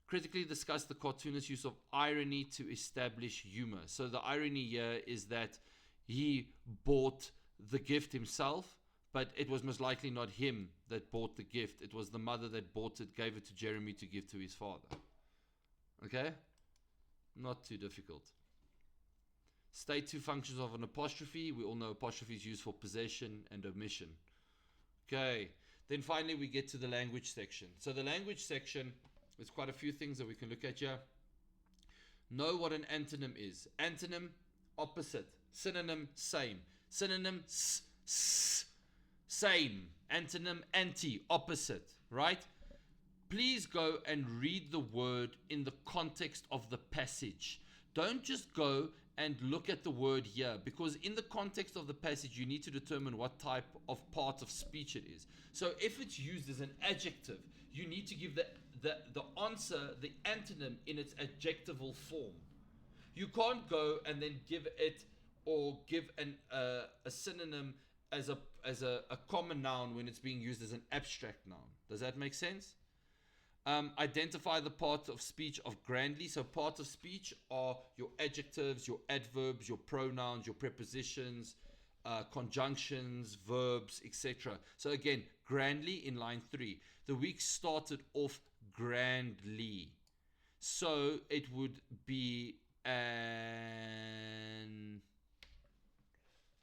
Critically discuss the cartoonist's use of irony to establish humor. So the irony here is that he bought the gift himself, but it was most likely not him that bought the gift. It was the mother that bought it, gave it to Jeremy to give to his father. Okay? Not too difficult. State two functions of an apostrophe. We all know apostrophe is used for possession and omission. Okay. Then finally we get to the language section. So the language section, there's quite a few things that we can look at here. Know what an antonym is. Antonym, opposite. Synonym, same. Synonym, same. Antonym, anti, opposite. Right? Please go and read the word in the context of the passage. Don't just go and look at the word here, because in the context of the passage you need to determine what type of part of speech it is. So if it's used as an adjective, you need to give the answer, the antonym, in its adjectival form. You can't go and then give it, or give a synonym as a common noun when it's being used as an abstract noun. Does that make sense? Identify the part of speech of grandly. So part of speech are your adjectives, your adverbs, your pronouns, your prepositions, conjunctions, verbs, etc. So again, grandly in line 3. The week started off grandly. So it would be an,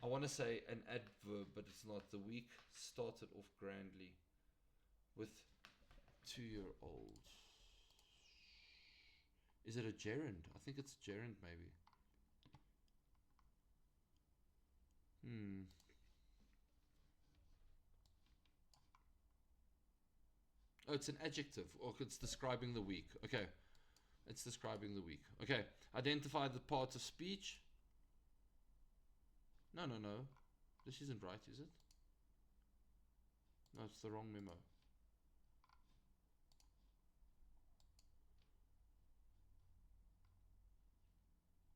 I want to say an adverb, but it's not. The week started off grandly with 2-year-old. Is it a gerund? I think it's gerund, maybe. Oh, it's an adjective, or it's describing the week. Okay, it's describing the week. Okay, identify the part of speech. No. This isn't right, is it? No, it's the wrong memo.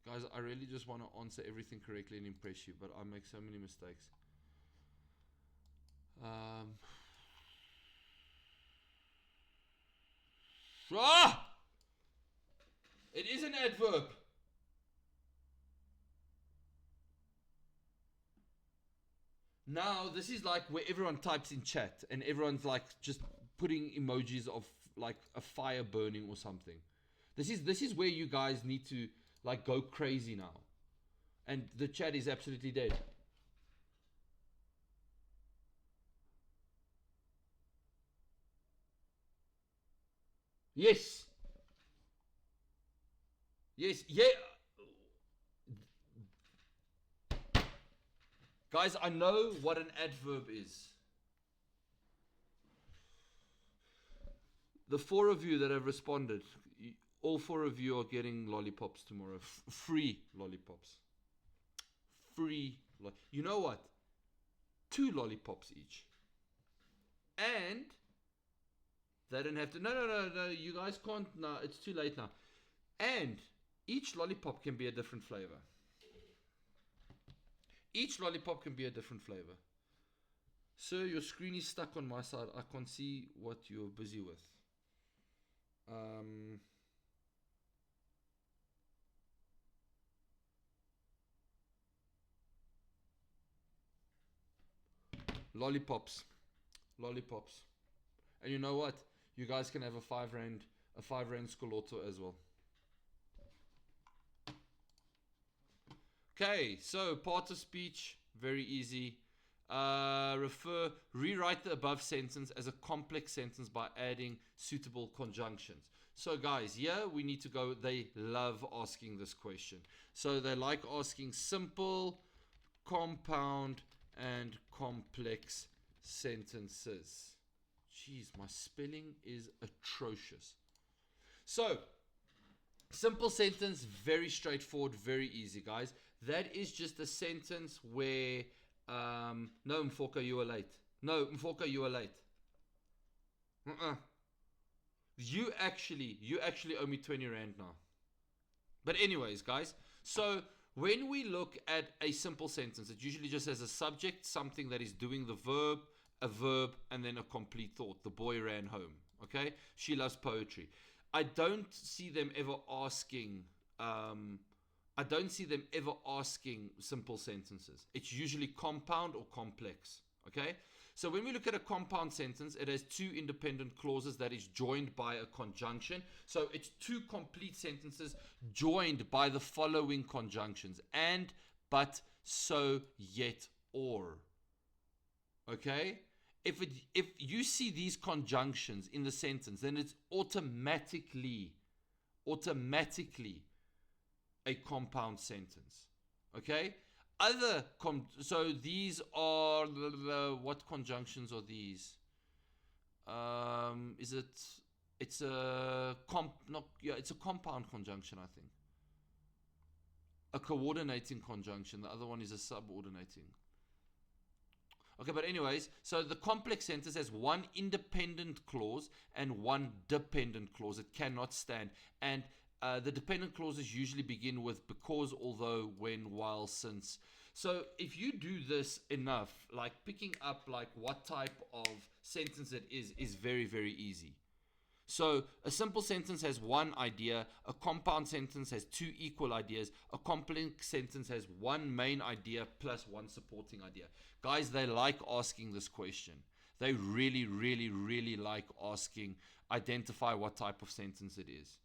Guys, I really just want to answer everything correctly and impress you, but I make so many mistakes. It is an adverb. Now, this is like where everyone types in chat and everyone's like just putting emojis of like a fire burning or something. This is where you guys need to like go crazy now. And the chat is absolutely dead. Yes. Yes. Yeah. Guys, I know what an adverb is. The 4 of you that have responded, all 4 of you are getting lollipops tomorrow. Free lollipops. Free. You know what? 2 lollipops each. And they don't have to. No. You guys can't. No, it's too late now. And each lollipop can be a different flavor. Each lollipop can be a different flavor. Sir, your screen is stuck on my side. I can't see what you're busy with. Lollipops. And you know what? You guys can have a 5 rand Scholotto as well. Okay, so part of speech, very easy. Rewrite the above sentence as a complex sentence by adding suitable conjunctions. So guys, here we need to go. They love asking this question. So they like asking simple, compound, and complex sentences. Jeez, my spelling is atrocious. So, simple sentence, very straightforward, very easy, guys. that is just a sentence where, no, Mfoka, you are late. No, Mfoka, you are late. You actually owe me 20 Rand now. But anyways, guys, so when we look at a simple sentence, it usually just has a subject, something that is doing the verb, a verb, and then a complete thought. The boy ran home. Okay? She loves poetry. I don't see them ever asking simple sentences. It's usually compound or complex. Okay? So when we look at a compound sentence, it has two independent clauses that is joined by a conjunction. So it's two complete sentences joined by the following conjunctions: and, but, so, yet, or. Okay? If you see these conjunctions in the sentence, then it's automatically a compound sentence. Okay? So these are what conjunctions are these? It's a compound conjunction, I think. A coordinating conjunction. The other one is a subordinating. Okay, but anyways, so the complex sentence has one independent clause and one dependent clause. It cannot stand. And the dependent clauses usually begin with because, although, when, while, since. So if you do this enough, like picking up like what type of sentence it is very, very easy. So a simple sentence has one idea, a compound sentence has two equal ideas, a complex sentence has one main idea plus one supporting idea. Guys, they like asking this question. They really, really, really like asking, identify what type of sentence it is.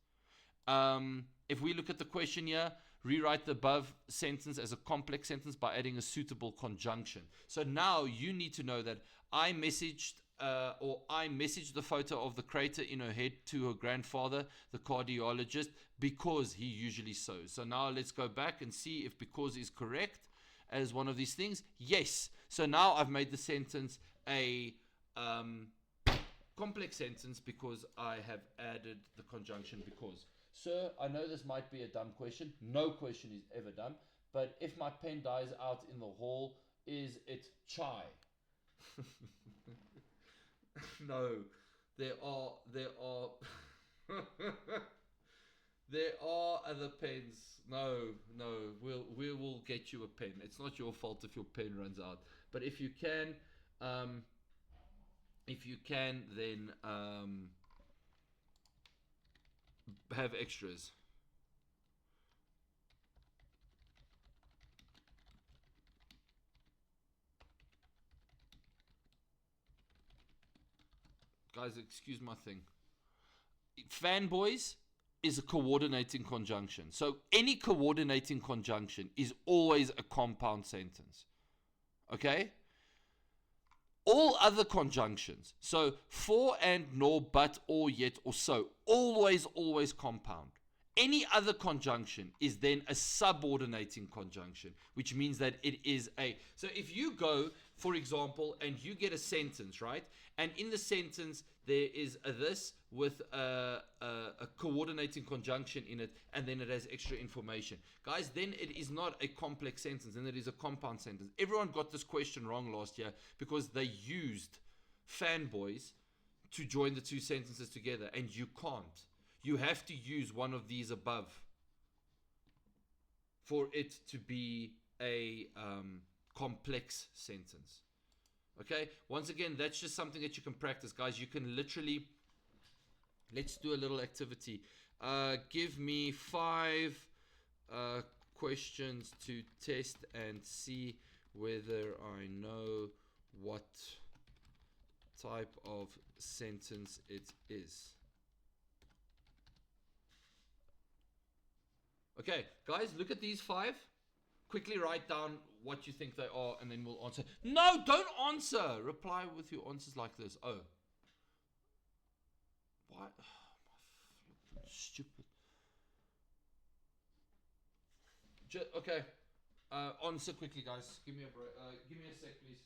If we look at the question here, rewrite the above sentence as a complex sentence by adding a suitable conjunction. So now you need to know that I messaged the photo of the crater in her head to her grandfather, the cardiologist, because he usually sews. So now let's go back and see if because is correct as one of these things. Yes. So now I've made the sentence a complex sentence because I have added the conjunction because. Sir, I know this might be a dumb question. No question is ever dumb. But if my pen dies out in the hall, is it chai? No. There are there are other pens. No. We will get you a pen. It's not your fault if your pen runs out. But if you can then have extras. Guys, excuse my thing. Fanboys is a coordinating conjunction. So any coordinating conjunction is always a compound sentence. Okay? All other conjunctions, so for, and, nor, but, or, yet, or so, always compound. Any other conjunction is then a subordinating conjunction, which means that it is a. So if you go, for example, and you get a sentence, right? And in the sentence, there is a this with a coordinating conjunction in it, and then it has extra information. Guys, then it is not a complex sentence, and it is a compound sentence. Everyone got this question wrong last year because they used fanboys to join the two sentences together, and you can't. You have to use one of these above for it to be a complex sentence. Okay, once again, that's just something that you can practice, guys. You can literally, let's do a little activity. Give me 5 questions to test and see whether I know what type of sentence it is. Okay, guys, look at these 5. Quickly write down what you think they are, and then we'll answer. No, don't answer. Reply with your answers like this. Oh. What? Oh, stupid. Okay. Answer quickly, guys. Give me a break. Give me a sec, please.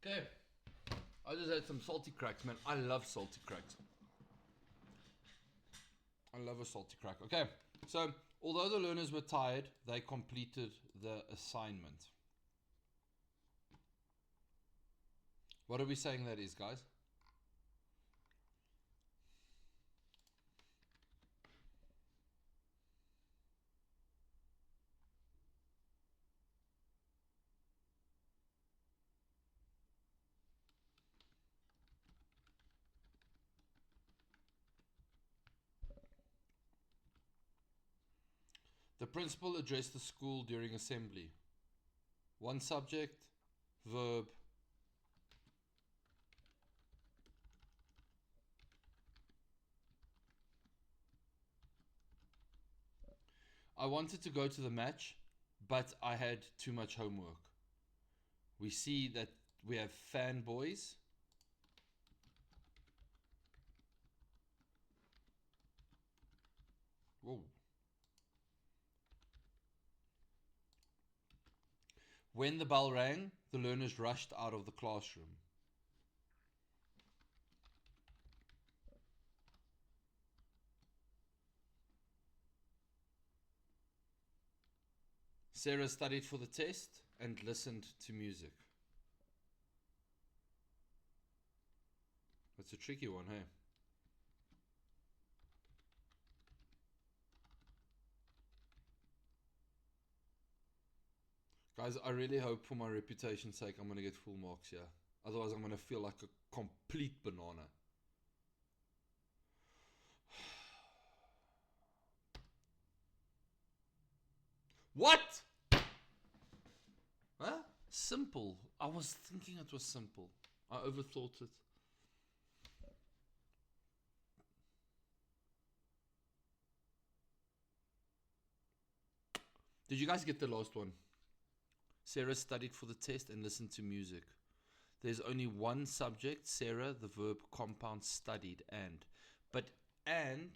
Okay. I just had some salty cracks, man. I love salty cracks. I love a salty crack. Okay, so although the learners were tired, they completed the assignment. What are we saying that is, guys? The principal addressed the school during assembly. One subject, verb. I wanted to go to the match, but I had too much homework. We see that we have fanboys. Whoa. When the bell rang, the learners rushed out of the classroom. Sarah studied for the test and listened to music. That's a tricky one, hey? Guys, I really hope for my reputation's sake I'm going to get full marks here. Otherwise I'm going to feel like a complete banana. What? Huh? Simple. I was thinking it was simple. I overthought it. Did you guys get the last one? Sarah studied for the test and listened to music. There's only one subject, Sarah, the verb compound studied and. But and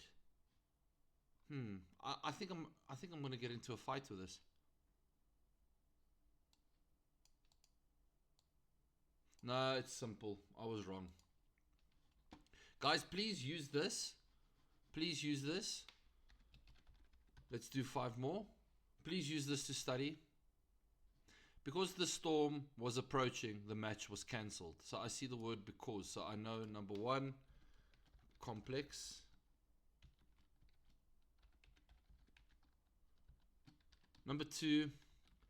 I think I'm gonna get into a fight with this. No, it's simple. I was wrong. Guys, please use this. Please use this. Let's do 5 more. Please use this to study. Because the storm was approaching, the match was cancelled. So I see the word because. So I know number 1, complex. Number 2,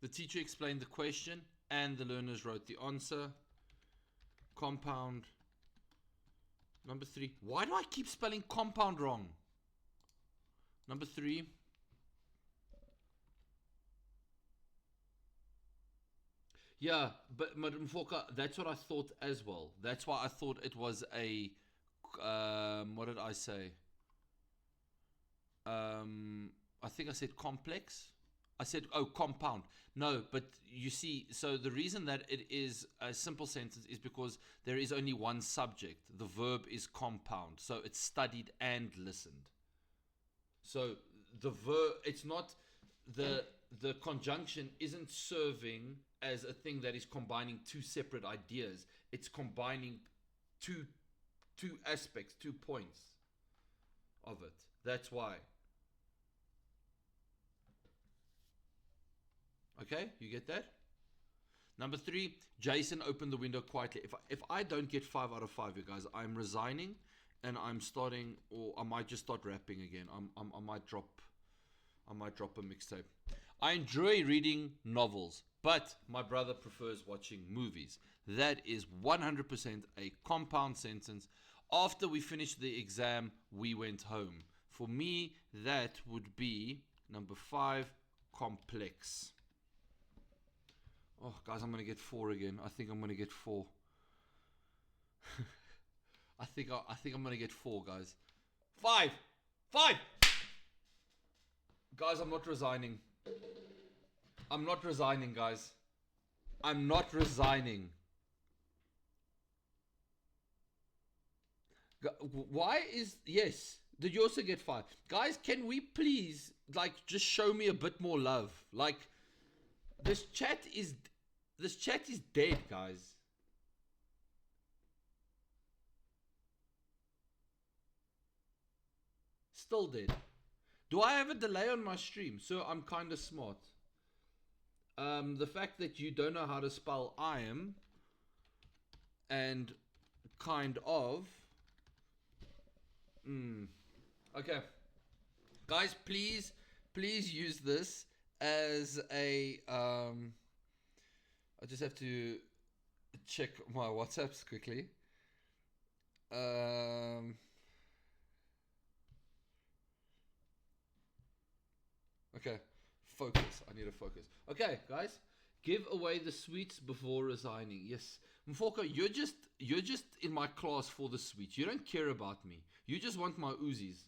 the teacher explained the question and the learners wrote the answer. Compound. Number 3. Why do I keep spelling compound wrong? Number 3. Yeah, but Mfoka, that's what I thought as well. That's why I thought it was a, what did I say? I think I said complex. I said, oh, compound. No, but you see, so the reason that it is a simple sentence is because there is only one subject. The verb is compound. So it's studied and listened. So the verb, it's not, the conjunction isn't serving as a thing that is combining 2 separate ideas. It's combining two aspects, 2 points of it. That's why. Okay, you get that? Number 3, Jason opened the window quietly. If I don't get 5 out of 5, you guys, I'm resigning and I'm starting, or I might just start rapping again. I might drop a mixtape. I enjoy reading novels, but my brother prefers watching movies. That is 100% a compound sentence. After we finished the exam, we went home. For me, that would be number 5, complex. Oh, guys, I'm going to get 4 again. I think I'm going to get 4. I think I'm going to get 4, guys. 5! Guys, I'm not resigning. I'm not resigning, guys. I'm not resigning. Why is... Yes. Did you also get 5? Guys, can we please, like, just show me a bit more love? Like, this chat is dead, guys. Still dead. Do I have a delay on my stream? So I'm kind of smart. The fact that you don't know how to spell I am and kind of. Okay. Guys, please use this as a I just have to check my WhatsApps quickly. Okay, focus. I need to focus. Okay, guys, give away the sweets before resigning. Yes, Mfoko, you're just in my class for the sweets. You don't care about me. You just want my Uzis.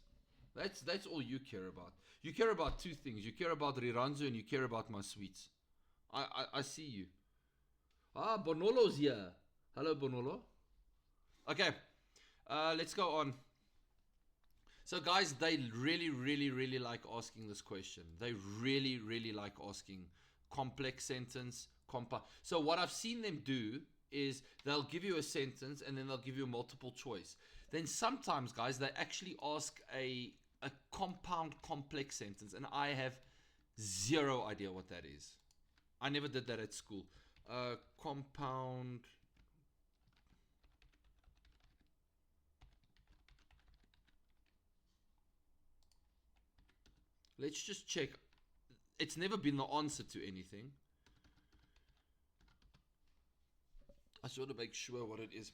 That's all you care about. You care about two things. You care about Riranzo and you care about my sweets. I see you. Ah, Bonolo's here. Hello, Bonolo. Okay, let's go on. So guys, they really like asking this question. They really like asking complex sentence, So what I've seen them do is they'll give you a sentence and then they'll give you a multiple choice. Then sometimes, guys, they actually ask a compound complex sentence, and I have zero idea what that is. I never did that at school. Compound. Let's just check. It's never been the answer to anything. I just want to make sure what it is.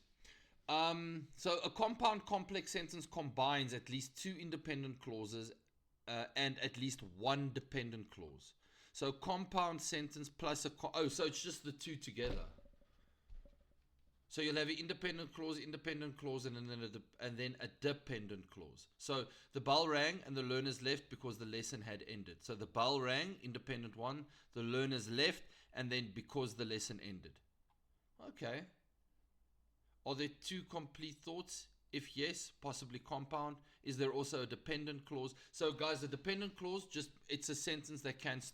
So a compound complex sentence combines at least two independent clauses and at least one dependent clause. So compound sentence plus so it's just the two together. So you'll have an independent clause, and then a dependent clause. So the bell rang and the learners left because the lesson had ended. So the bell rang, independent one, the learners left, and then because the lesson ended. Okay. Are there two complete thoughts? If yes, possibly compound. Is there also a dependent clause? So guys, the dependent clause, it's a sentence that can't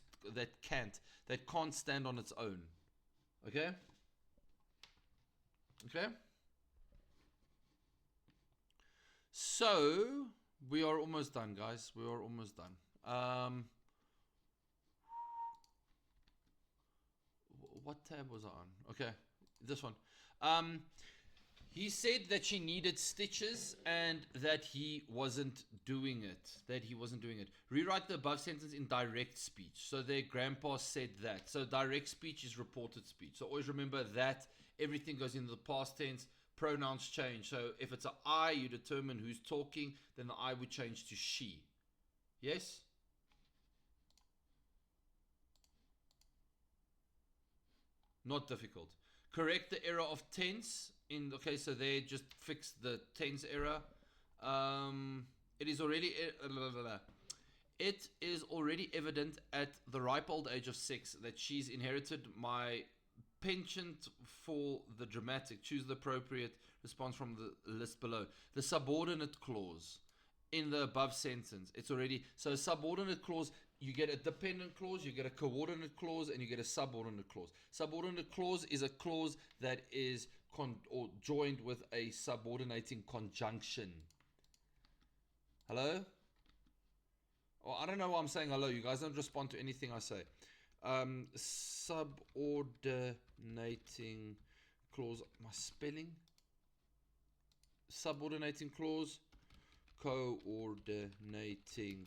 stand on its own. Okay? Okay? So, we are almost done, guys. We are almost done. What tab was I on? Okay, this one. He said that she needed stitches and that he wasn't doing it. Rewrite the above sentence in direct speech. So their grandpa said that. So direct speech is reported speech. So always remember that everything goes into the past tense. Pronouns change. So if it's an I, you determine who's talking, then the I would change to she. Yes? Not difficult. Correct the error of tense. Okay, so they just fixed the tense error. It is already evident at the ripe old age of 6 that she's inherited my penchant for the dramatic. Choose the appropriate response from the list below. The subordinate clause in the above sentence. It's already, so a subordinate clause, you get a dependent clause, you get a coordinate clause, and you get a subordinate clause. Subordinate clause is a clause that is joined with a subordinating conjunction. Hello? Oh, I don't know why I'm saying hello. You guys don't respond to anything I say. Subordinating clause. My spelling? Subordinating clause. Coordinating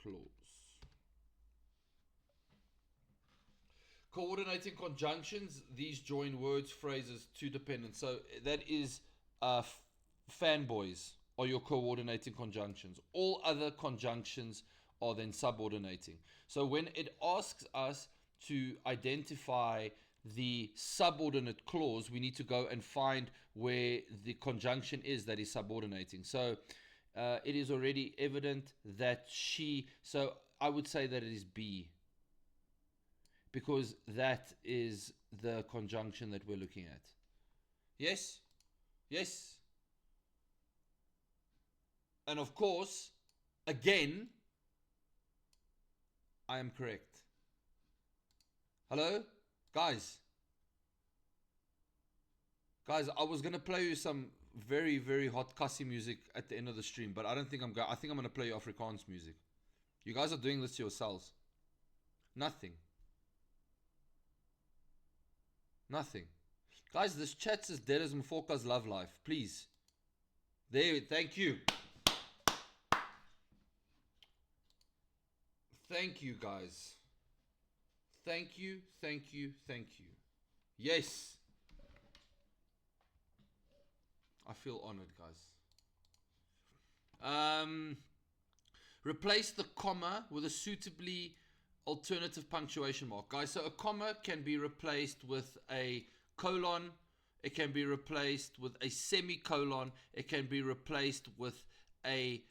clause. Coordinating conjunctions, these join words, phrases to dependent. So that is fanboys are your coordinating conjunctions. All other conjunctions are then subordinating. So when it asks us to identify the subordinate clause, we need to go and find where the conjunction is that is subordinating. So it is already evident that she, so I would say that it is B, because that is the conjunction that we're looking at. Yes? Yes? And of course, again, I am correct. Hello? Guys? Guys, I was gonna play you some very, very hot Kasi music at the end of the stream, but I don't think I'm going. I think I'm gonna play you Afrikaans music. You guys are doing this to yourselves. Nothing. Nothing. Guys, this chat's as dead as Mfoka's love life. Please. There, thank you. Thank you, guys. Thank you, thank you, thank you. Yes. I feel honored, guys. Replace the comma with a suitably alternative punctuation mark. Guys, so a comma can be replaced with a colon. It can be replaced with a semicolon. It can be replaced with a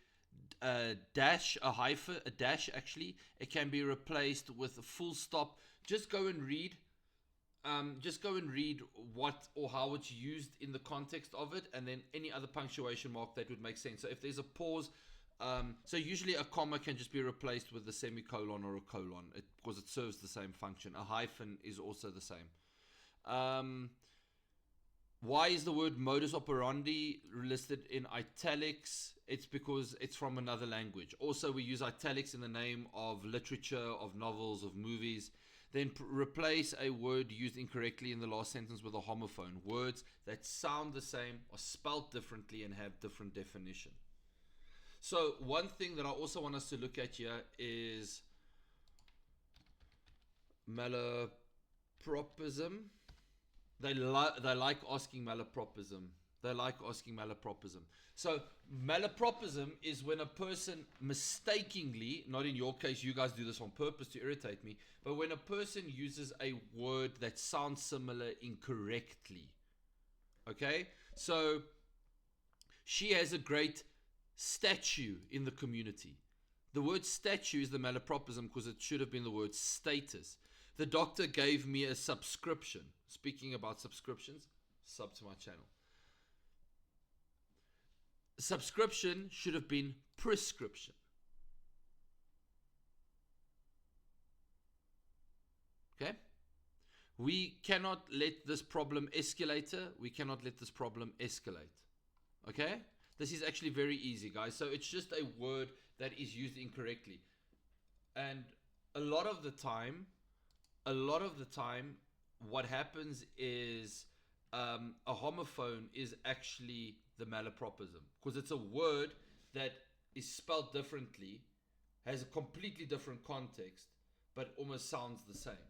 dash, a hyphen, a dash actually. It can be replaced with a full stop. Just go and read. Just go and read what or how it's used in the context of it, and then any other punctuation mark that would make sense. So if there's a pause, so usually a comma can just be replaced with a semicolon or a colon because it serves the same function. A hyphen is also the same. Why is the word modus operandi listed in italics? It's because it's from another language. Also, we use italics in the name of literature, of novels, of movies. Then replace a word used incorrectly in the last sentence with a homophone. Words that sound the same are spelled differently and have different definition. So one thing that I also want us to look at here is malapropism. They like asking malapropism. They like asking malapropism. So malapropism is when a person mistakenly, not in your case, you guys do this on purpose to irritate me, but when a person uses a word that sounds similar incorrectly. Okay? So she has a great statue in the community. The word statue is the malapropism because it should have been the word status. The doctor gave me a subscription. Speaking about subscriptions, sub to my channel. Subscription should have been prescription. Okay? We cannot let this problem escalate. We cannot let this problem escalate. Okay? This is actually very easy, guys. So it's just a word that is used incorrectly. And a lot of the time, what happens is a homophone is actually the malapropism, because it's a word that is spelled differently, has a completely different context, but almost sounds the same.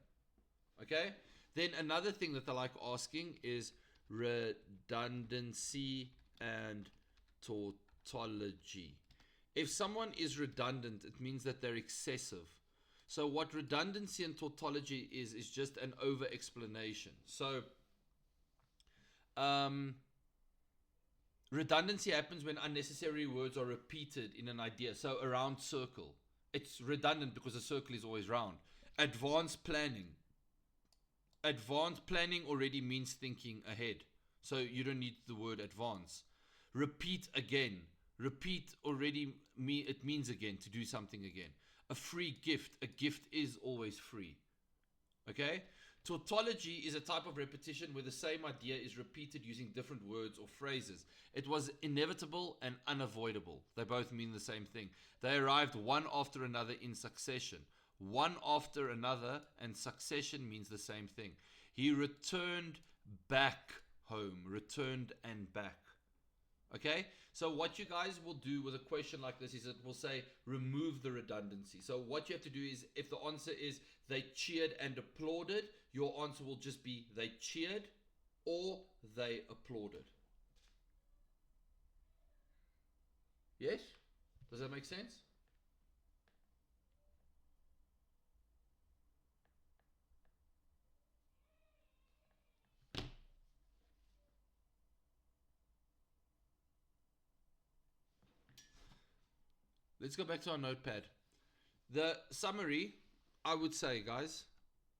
Okay? Then another thing that I like asking is redundancy and tautology. If someone is redundant, it means that they're excessive. So what redundancy and tautology is just an over explanation. So redundancy happens when unnecessary words are repeated in an idea. So a round circle, it's redundant because the circle is always round. Advanced planning. Advanced planning already means thinking ahead. So you don't need the word advance. Repeat again. Repeat already it means again, to do something again. A free gift. A gift is always free. Okay? Tautology is a type of repetition where the same idea is repeated using different words or phrases. It was inevitable and unavoidable. They both mean the same thing. They arrived one after another in succession. One after another, and succession means the same thing. He returned back home. Returned and back. Okay? So what you guys will do with a question like this is it will say remove the redundancy. So what you have to do is, if the answer is they cheered and applauded, your answer will just be they cheered or they applauded. Yes? Does that make sense? Let's go back to our notepad. The summary, I would say, guys,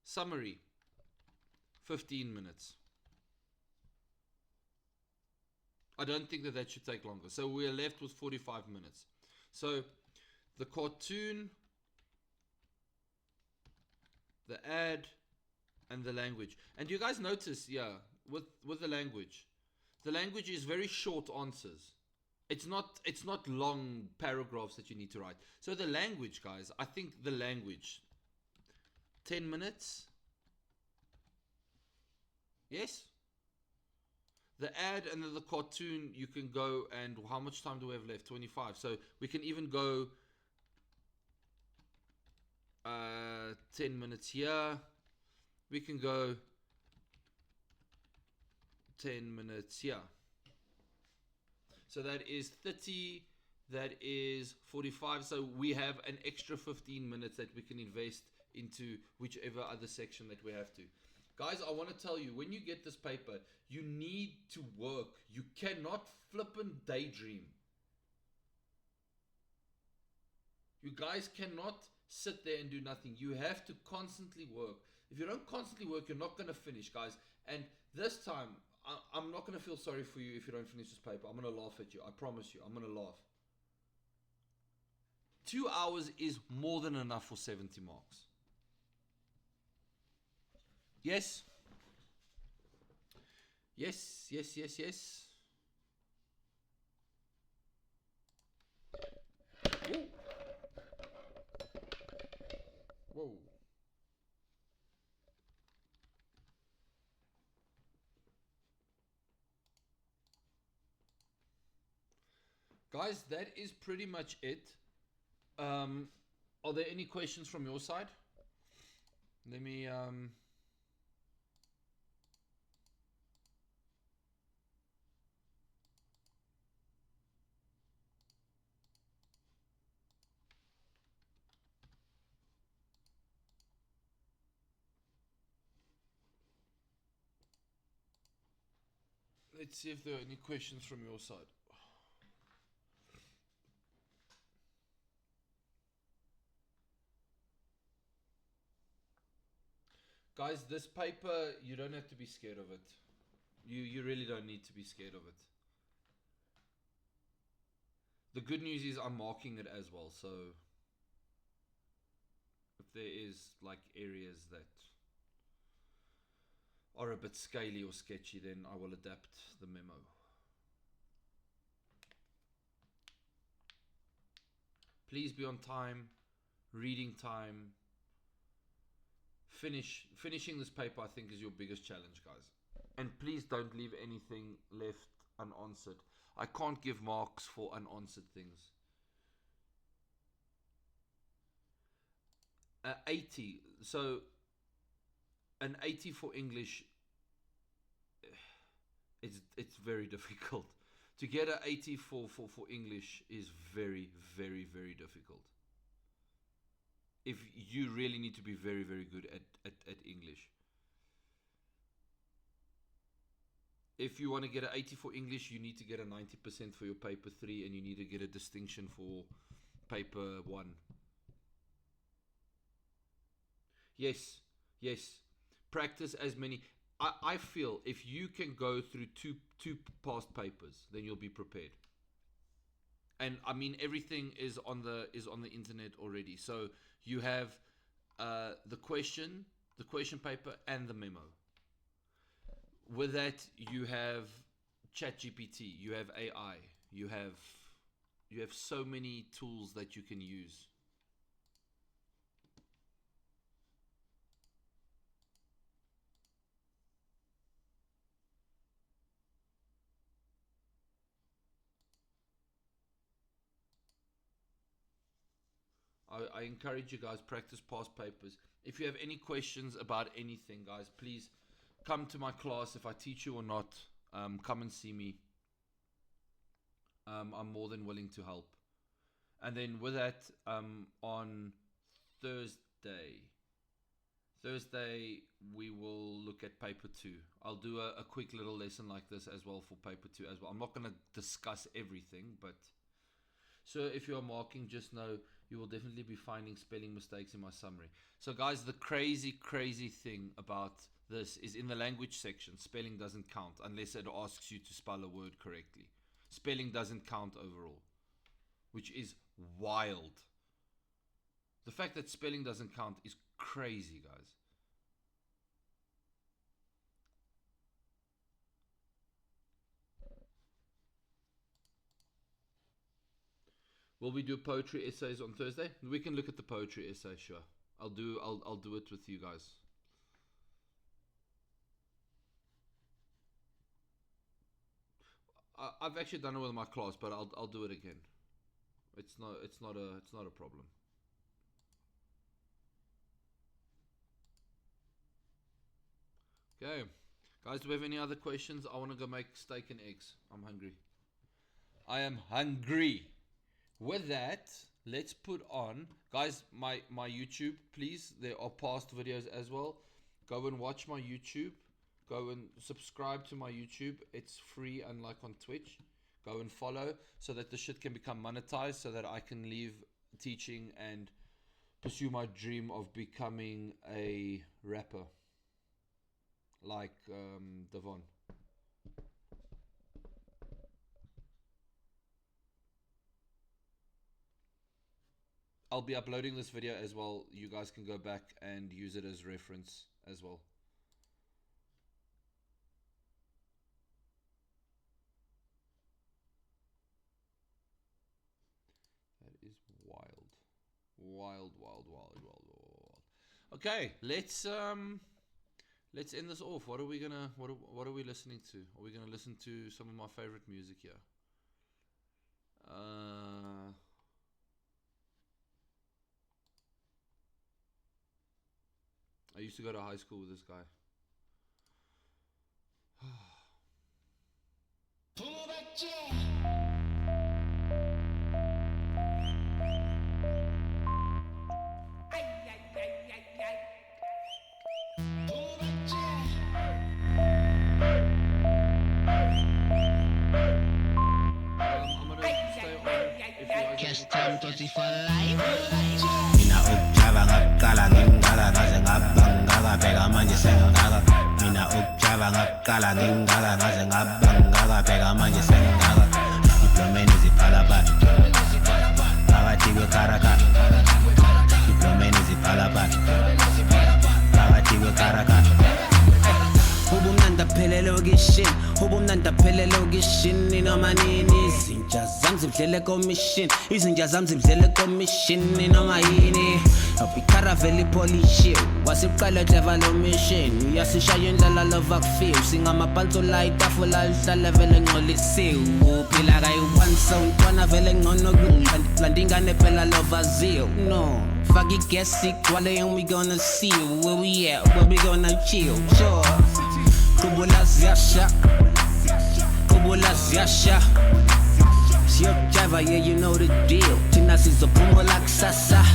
summary, 15 minutes. I don't think that should take longer. So we are left with 45 minutes. So the cartoon, the ad, and the language. And you guys notice, yeah, with the language, The language is very short answers. It's not long paragraphs that you need to write. So the language, guys, I think the language 10 minutes. Yes? The ad and then the cartoon, you can go, and how much time do we have left? 25. So we can even go 10 minutes here. We can go 10 minutes here. So that is 30, that is 45. So we have an extra 15 minutes that we can invest into whichever other section that we have to. Guys, I want to tell you, when you get this paper, you need to work. You cannot flip and daydream. You guys cannot sit there and do nothing. You have to constantly work. If you don't constantly work, you're not going to finish, guys. And this time, I'm not going to feel sorry for you if you don't finish this paper. I'm going to laugh at you. I promise you. I'm going to laugh. 2 hours is more than enough for 70 marks. Yes? Yes, yes, yes, yes. Ooh. Whoa. Guys, that is pretty much it. Are there any questions from your side? Let me let's see if there are any questions from your side. Guys, this paper, you don't have to be scared of it. You really don't need to be scared of it. The good news is I'm marking it as well, so if there is like areas that are a bit scaly or sketchy, then I will adapt the memo. Please be on time, reading time. Finishing this paper, I think, is your biggest challenge, guys. And please don't leave anything left unanswered. I can't give marks for unanswered things. 80. So an 80 for English, it's very difficult. To get an 80 for English is very, very, very difficult. If you really need to be very, very good at English. If you want to get an 80 for English, you need to get a 90% for your paper 3, and you need to get a distinction for paper 1. Yes, yes. Practice as many. I feel if you can go through two past papers, then you'll be prepared. And I mean, everything is on the internet already. So you have the question paper, and the memo. With that, you have ChatGPT, you have AI, you have so many tools that you can use. I encourage you guys, practice past papers. If you have any questions about anything, guys, please come to my class. If I teach you or not, come and see me. I'm more than willing to help. And then with that, on Thursday, we will look at paper 2. I'll do a quick little lesson like this as well for paper 2 as well. I'm not going to discuss everything, but so if you're marking, just know you will definitely be finding spelling mistakes in my summary. So guys, the crazy thing about this is in the language section, spelling doesn't count unless it asks you to spell a word correctly. Spelling doesn't count overall, which is wild. The fact that spelling doesn't count is crazy, guys. Will we do poetry essays on Thursday? We can look at the poetry essay, sure. I'll do it with you guys. I've actually done it with my class, but I'll do it again. It's not a problem. Okay, guys, do we have any other questions? I want to go make steak and eggs. I'm hungry. I am hungry. With that, let's put on, guys, my YouTube, please. There are past videos as well. Go and watch my YouTube. Go and subscribe to my YouTube. It's free, unlike on Twitch. Go and follow so that the shit can become monetized, so that I can leave teaching and pursue my dream of becoming a rapper like Devon. I'll be uploading this video as well. You guys can go back and use it as reference as well. That is wild. Wild. Okay, let's end this off. What are we listening to? Are we gonna listen to some of my favorite music here? I used to go to high school with this guy. Cash time 30 for life. Mina ukjava ngakala ngingala ngaze ngabangaka bheka manje sengaka. Mina ukjava ngakala ngingala ngaze ngabangaka bheka manje sengaka. Diplomeni ziphala bani. Phakathi kwekaraka. Diplomeni ziphala bani. Phakathi kwekaraka. Ubumnanda phelelo kishin, ubumnanda phelelo kishin noma nini izinja zami zidlele commission, izinja zami zidlele commission noma yini apikhara vele polish wasiqala driver lo mission uyasishaya indlela love akufeel singamaphansi la itafula lihlala vele ngcolisiwe uphila kayi-one so ntwana vele ngcono landingane phela love azil no fuck it guess igcwale and we gonna see where we at, where we gonna chill sure Kubula ziyasha Siyok driver, yeah, you know the deal Thina sizophumula kusasa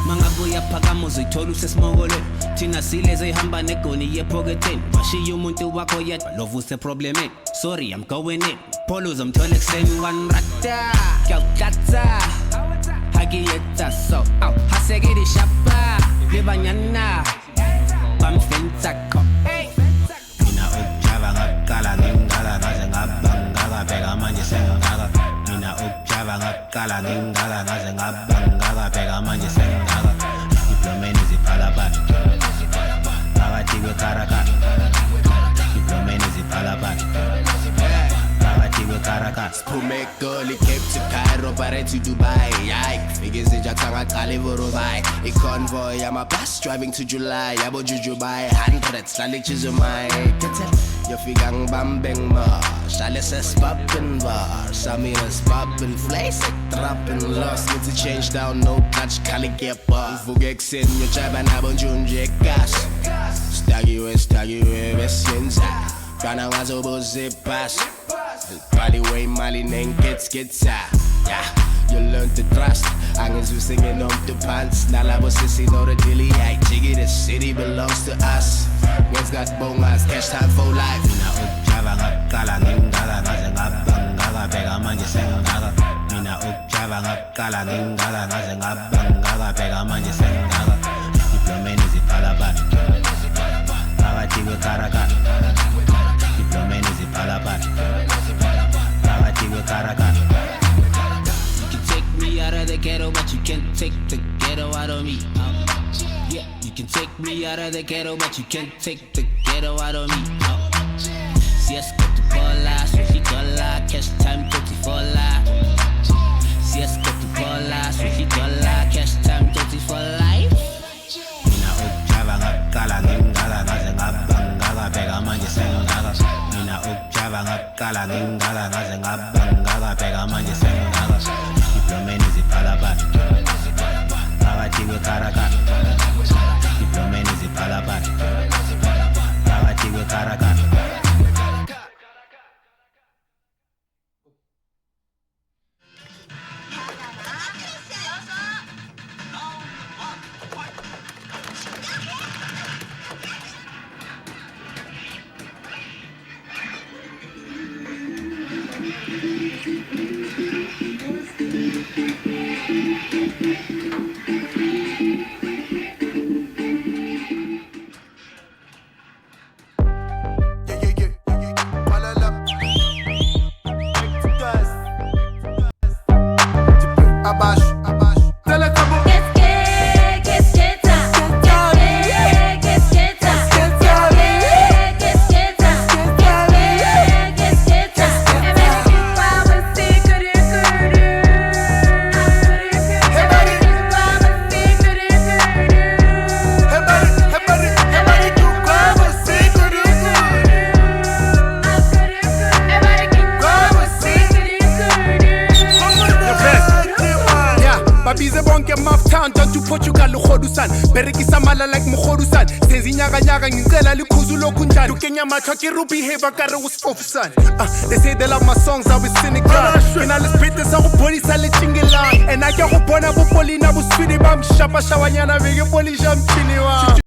Mangabuya phakama uzoyithola usesimokole Thina sileze ihamba negoni yephoketheni Washiya umuntu wakho yedwa love useproblemeni Sorry, I'm going in Polo uzomthola ekuseni wanrata Kyawuthatha Hakiyetha so Hasekedi shapa Libanyana Bamfentsakho Ngakala ngingala ngaze ngabangaka bheka manje sengaka. Mina ukjava ngakala ngingala ngaze ngabangaka bheka manje sengaka. Diplomeni ziphala bani. Phakathi kwekaraka. Diplomeni ziphala bani. Phakathi kwekaraka. Siphume eGoli, Cape to Cairo, bare to Dubai. Fike izinja ngaqala eVorovai. I-convoy yama-bus driving to July. Yabo Jujubai, hundreds lale Chizumai. Yofika ngibambe ngima Shale sesibabin bar Samina sibabin Flace trapping lost Need to change down No clutch Kali kepa Vuke ekuseni Ngiyotshiba nabo njunje egas Stakiwe besiyenza Fana ngazobuza ibhasi Baliwe imali nengitsa Yeah You learn to trust Angizuse ngenomuntu phansi Nalabo sisi know the dilly Ay jiggy the city belongs to us What's got bongas Cash time for life Mina ukjava ngakala ngingala ngaze ngabangaka bheka manje sengaka. Mina ukjava ngakala ngingala ngaze ngabangaka bheka manje sengaka. Diplomeni ziphala bani. Phakathi kwekaraka. Diplomeni ziphala bani. Phakathi kwekaraka. Me out of the ghetto, but you can't take the ghetto out of me. Yeah, you can take me out of the ghetto, but you can't take the ghetto out of me. Si es que tu cola, sushi cola, cash time 34 la. Si es que tu Sweetie dollar, cash time, dirty for life. Mina ukujava ngakala ngingaka ngaze ngabangaka bheka manje sengingaka. Mina ukujava ngakala ngingaka ngaze ngabangaka bheka manje sengingaka. Diplomeni ziphalaphala phakathi kwekarakara. Diplomeni ziphalaphala phakathi kwekarakara. Portugal ukhodusan berekisa mala like mukhodusan senza inyaka ngicela likhuzu lokunjani ukenya mathwa ke ruby heba kare usfofusan they say they love my songs I was cynical mina lesiphethe sa go bonisa le chingelang and I ke go bona bo polina bo swidi bam shapa shawanyana beke polisha mchini wa